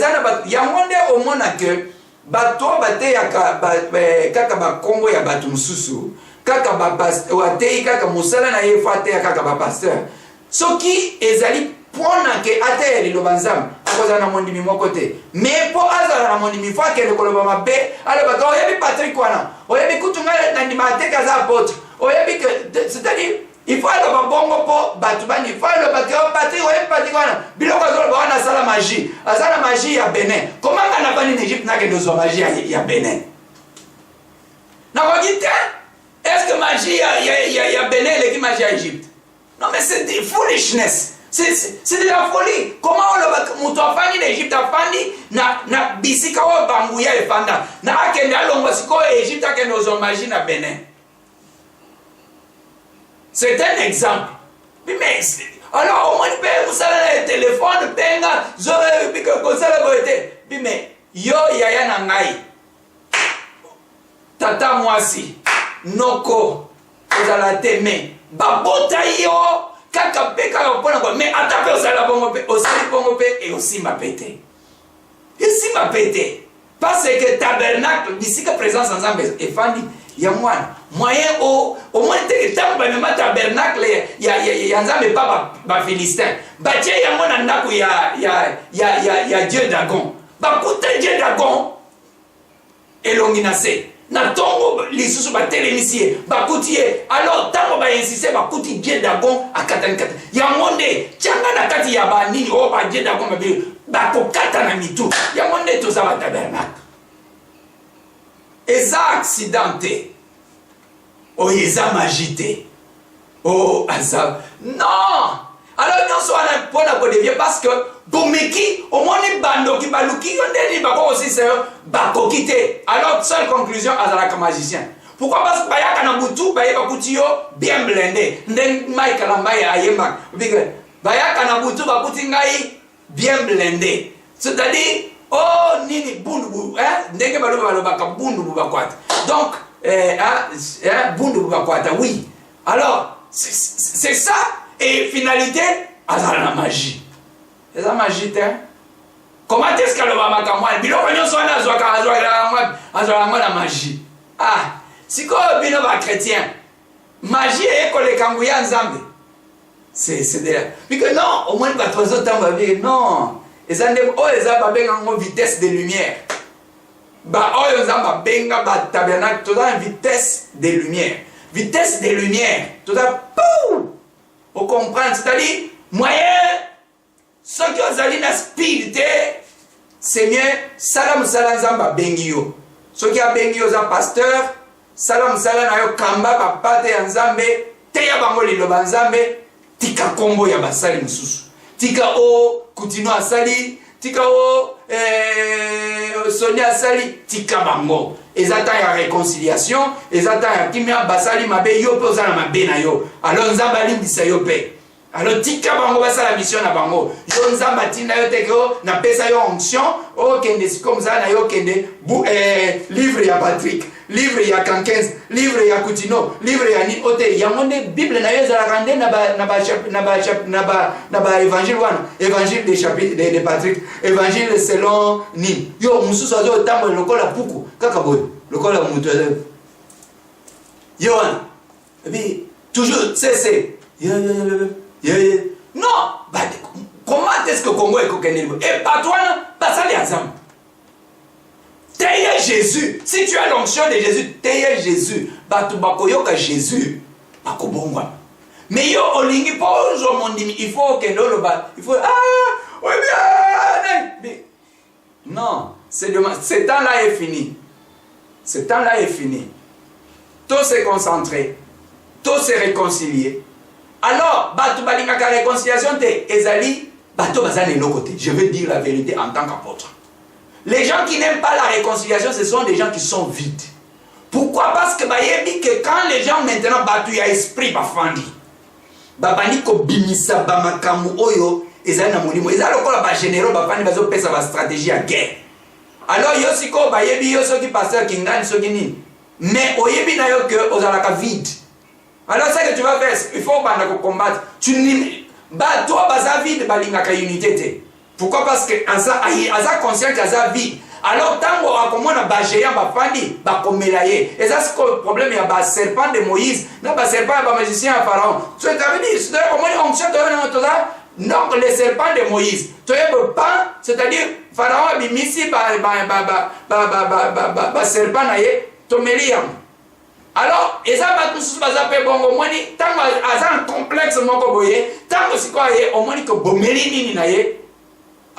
y a un monde au monde que bato bate ya kaka ba Congo ya bato mususu kaka ba pasteur watei kaka musala na ye fate ya kaka ba pasteur soki ezali pona ke ate le lobanzam akoza na mondimi moko te mais po azala na mondimi fa ke le koloba mabe ale bato oyebi Patrick wana oyebi kutunga na ndima te kaza apôtre oyebi que c'est-à-dire il faut aller au bongo po batubani il faut aller au Patrick oyebi Patrick wana biloko azolo wana sala magie azala magie ya Bénin comment na bani en Égypte na ke dozo magie ya Bénin na wagite est-ce que magie ya Bénin le qui magie ya Égypte non mais c'est des foolishness c'est de la folie comment on muto afani na Égypte afani na bisika wa banguya efanda na akende alongo siko Égypte akende dozo magie na Bénin. C'est un exemple. Mais alors, au moins, vous avez le téléphone, vous avez le mais yo yaya nangai. Tata mwasi. Noko. Vous allez t'aimer. Babota yo. Kaka pe kaka pona quoi. Mais attaque au sala bongo pe. Au sala bongo pe et aussi ma pété. Et si ma pété. Parce que tabernacle, d'ici que présence ensemble est fani. Il y a moyen au moins te temps ba même tabernacle ya nzambe pas ba philistin ba tie ya mona ndaku ya Dieu Dagon ba kuta Dieu Dagon elonginase na tongo lisusu ba telemisie ba kutie alors tango ba insister ba kuti Dieu Dagon akatani kata ya monde changa na kati ya bani o ba Dieu Dagon ba kokata na mitu ya monde to za ba tabernacle. Et ça accidenté. Oh, ils ont agité. Oh, azab. Non! Alors, nous sommes pour la devient parce que, Bomeki, au moins, les bandos qui balouki, on est libre aussi, c'est bako quitté. Alors, seule conclusion, azalaka magicien. Pourquoi? Parce que Bayaka Nabutu, Bayaka Kutio, bien blindé. Nden Michael Ambaya Ayema. Bayaka Nabutu, Bakuti Ngai, bien blindé. C'est-à-dire, oh, nini bundu, ndenge balobaka bundu bakwata. Donc, bundu bakwata, oui. Alors, c'est ça. Et finalité, azala la magie. C'est la magie, hein? Comment est-ce que le babaka moi, biloko nyonso wana azwaka la magie. Ah, si ko bino ba chrétien, magie et ko le kanguya nzambe. C'est de là. Puis que non, au moins ba trozo tamba non. Et ça n'est pas une vitesse de lumière. Bah, on benga ba tabernacle, tout ça, vitesse de lumière. Vitesse de lumière. Tout ça, pou! Vous comprenez? C'est-à-dire, moyen, ce qui ont allé dans la spiritualité, Seigneur, salam salam zamba bengio. Ce qui a bengio za pasteur, salam salam na yo kamba papa te nzambe, te ya bango lilo banzambe, tika kombo ya basali mususu. Tika o kutino asali, tika o Sonia asali, tika bango. Ezata ya réconciliation, ezata ya kimia basali mabe yo pe ozana mabe na yo. Alors nzamba limbisa yo pe. Alors tika bango basa la mission na bango. Yo nzamba tinda yo teko na pesa yo onction, o kende comme ça na yo kende livre ya Patrick, livre ya Kankens, livre ya Kutino, livre ya ni ote ya monde Bible na yo za rande na ba évangile wana, évangile de chapitre de Patrick, évangile selon ni. Yo mususu azo tambo lokola puku kaka boy, lokola mutu. Yo wana. Et puis toujours c'est non, comment est-ce que Congo est coquenné? Et pas toi, ça les ensemble. T'es Jésus. Si tu as l'onction de Jésus, t'es Jésus. Tu vas Jésus. Mais yo olingi pose au monde, il faut que l'on il faut oui bien. Non, ce temps-là est fini. Ce temps-là est fini. Tout se concentrer, tout se réconcilier. Alors, batu balingaka réconciliation te ezali bato bazane no côté. Je veux dire la vérité en tant qu'apôtre. Les gens qui n'aiment pas la réconciliation, ce sont des gens qui sont vides. Pourquoi? Parce que bayebi que quand les gens maintenant batu ya esprit bafandi, babani ko bimisa ba makamu oyo ezali na molimo. Ezali lokola ba généraux bafandi bazo pesa ba stratégie à guerre. Alors yo siko bayebi yo soki pasteur kingani soki nini. Mais oyebi na yo que ozalaka vide. Alors, ce que tu vas faire, il faut combattre. Tu n'es pas toi, vide, balingaka unité. Pourquoi? Parce que Aza conscient qu'Aza vide. Alors, tant qu'on a un géant, bafandi, bakomelaye. Et ça, c'est le problème. Il y a un serpent de Moïse, non, un serpent, un magicien, un pharaon. Tu veux dire, donc, le serpent de Moïse. Tu veux pas, c'est-à-dire, pharaon a mis ici, serpent, tomeliam. Alors, et ça va tous se bongo moni, tant que un complexe moko boye, tant que c'est quoi au moins que bomeli nini naye,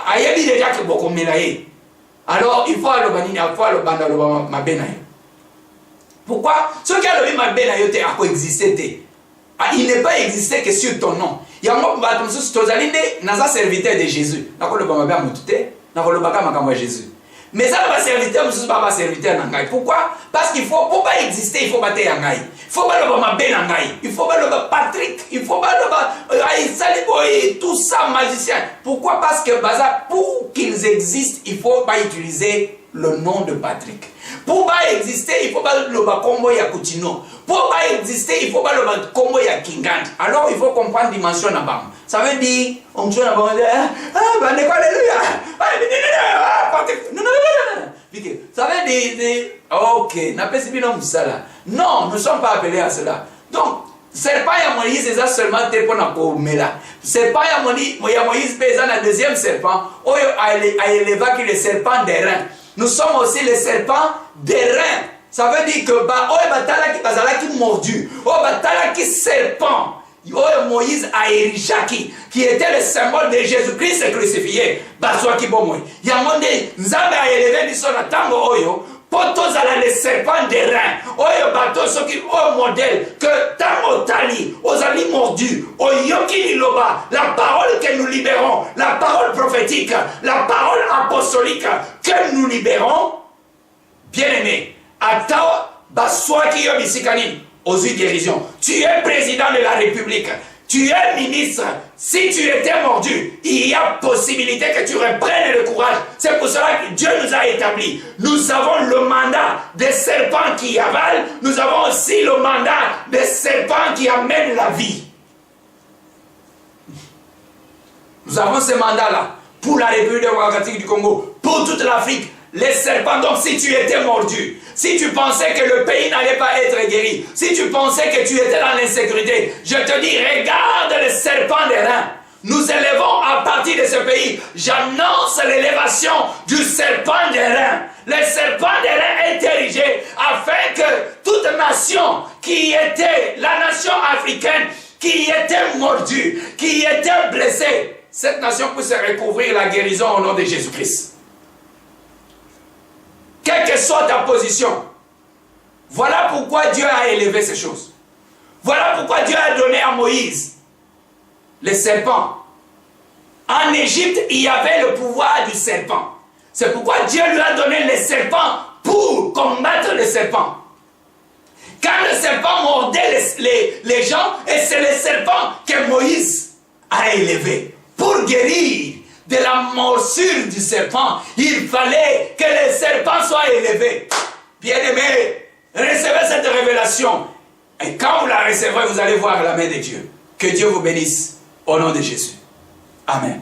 ayebi déjà que boko melaye. Alors, il faut le banini, il faut le banda le mabenaye. Pourquoi? Ce qui a le mabenaye te a coexisté. Il n'est pas existé que sur ton nom. Il y a un mot batum sous tozaline, naza serviteur de Jésus. Nako le bamba mutute, nako le baka makamba Jésus. Mais ça va serviteur, je ne suis pas serviteur nangai. Pourquoi? Parce qu'il faut, pour pas exister, il faut battre nangai. Il faut pas le mabé nangai. Il faut pas le Patrick. Il faut pas le tout ça magicien. Pourquoi? Parce que pour qu'ils existent, il faut pas utiliser le nom de Patrick. Pour pas exister, il faut pas le combo ya Kutino. Pour pas exister, il faut pas le combo ya Kingand. Alors il faut comprendre la dimension na bam. Ça veut dire, on dit na bam, alléluia. Ça veut dire, ok, n'a pas si bien ça là. Non, nous ne sommes pas appelés à cela. Donc, c'est pas ya Moïse, c'est ça seulement pour na komela. C'est pas ya Moïse, c'est le deuxième serpent. Oh, a élevé le serpent des reins. Nous sommes aussi les serpents des reins. Ça veut dire que qui mordu, qui serpent. Moïse a érigé qui était le symbole de Jésus-Christ crucifié. Qui bon Yamonde Nzambe a élevé du son tango oyo. Potos à les serpents des reins. Oyo bateau ce qui au modèle que tango tali, aux amis mordus, oyoki loba, la parole que nous libérons, la parole prophétique, la parole apostolique que nous libérons. Bien aimé, attends, baswaki yo bisikani, aux yeux dérision. Tu es président de la République. Tu es ministre. Si tu étais mordu, il y a possibilité que tu reprennes le courage. C'est pour cela que Dieu nous a établis. Nous avons le mandat des serpents qui avalent. Nous avons aussi le mandat des serpents qui amènent la vie. Nous avons ce mandat-là pour la République démocratique du Congo, pour toute l'Afrique. Les serpents, donc si tu étais mordu, si tu pensais que le pays n'allait pas être guéri, si tu pensais que tu étais dans l'insécurité, je te dis, regarde les serpents des reins. Nous élevons à partir de ce pays, j'annonce l'élévation du serpent des reins. Le serpent des reins est érigé afin que toute nation qui était, la nation africaine, qui était mordue, qui était blessée, cette nation puisse recouvrir la guérison au nom de Jésus-Christ. quelle que soit ta position. Voilà pourquoi Dieu a élevé ces choses. Voilà pourquoi Dieu a donné à Moïse les serpents. En Égypte, il y avait le pouvoir du serpent. C'est pourquoi Dieu lui a donné les serpents pour combattre les serpents. Quand le serpent mordait les gens, et c'est les serpents que Moïse a élevés. Pour guérir de la morsure du serpent, il fallait que les serpents soient élevés. Bien-aimés, recevez cette révélation. Et quand vous la recevrez, vous allez voir la main de Dieu. Que Dieu vous bénisse. Au nom de Jésus. Amen.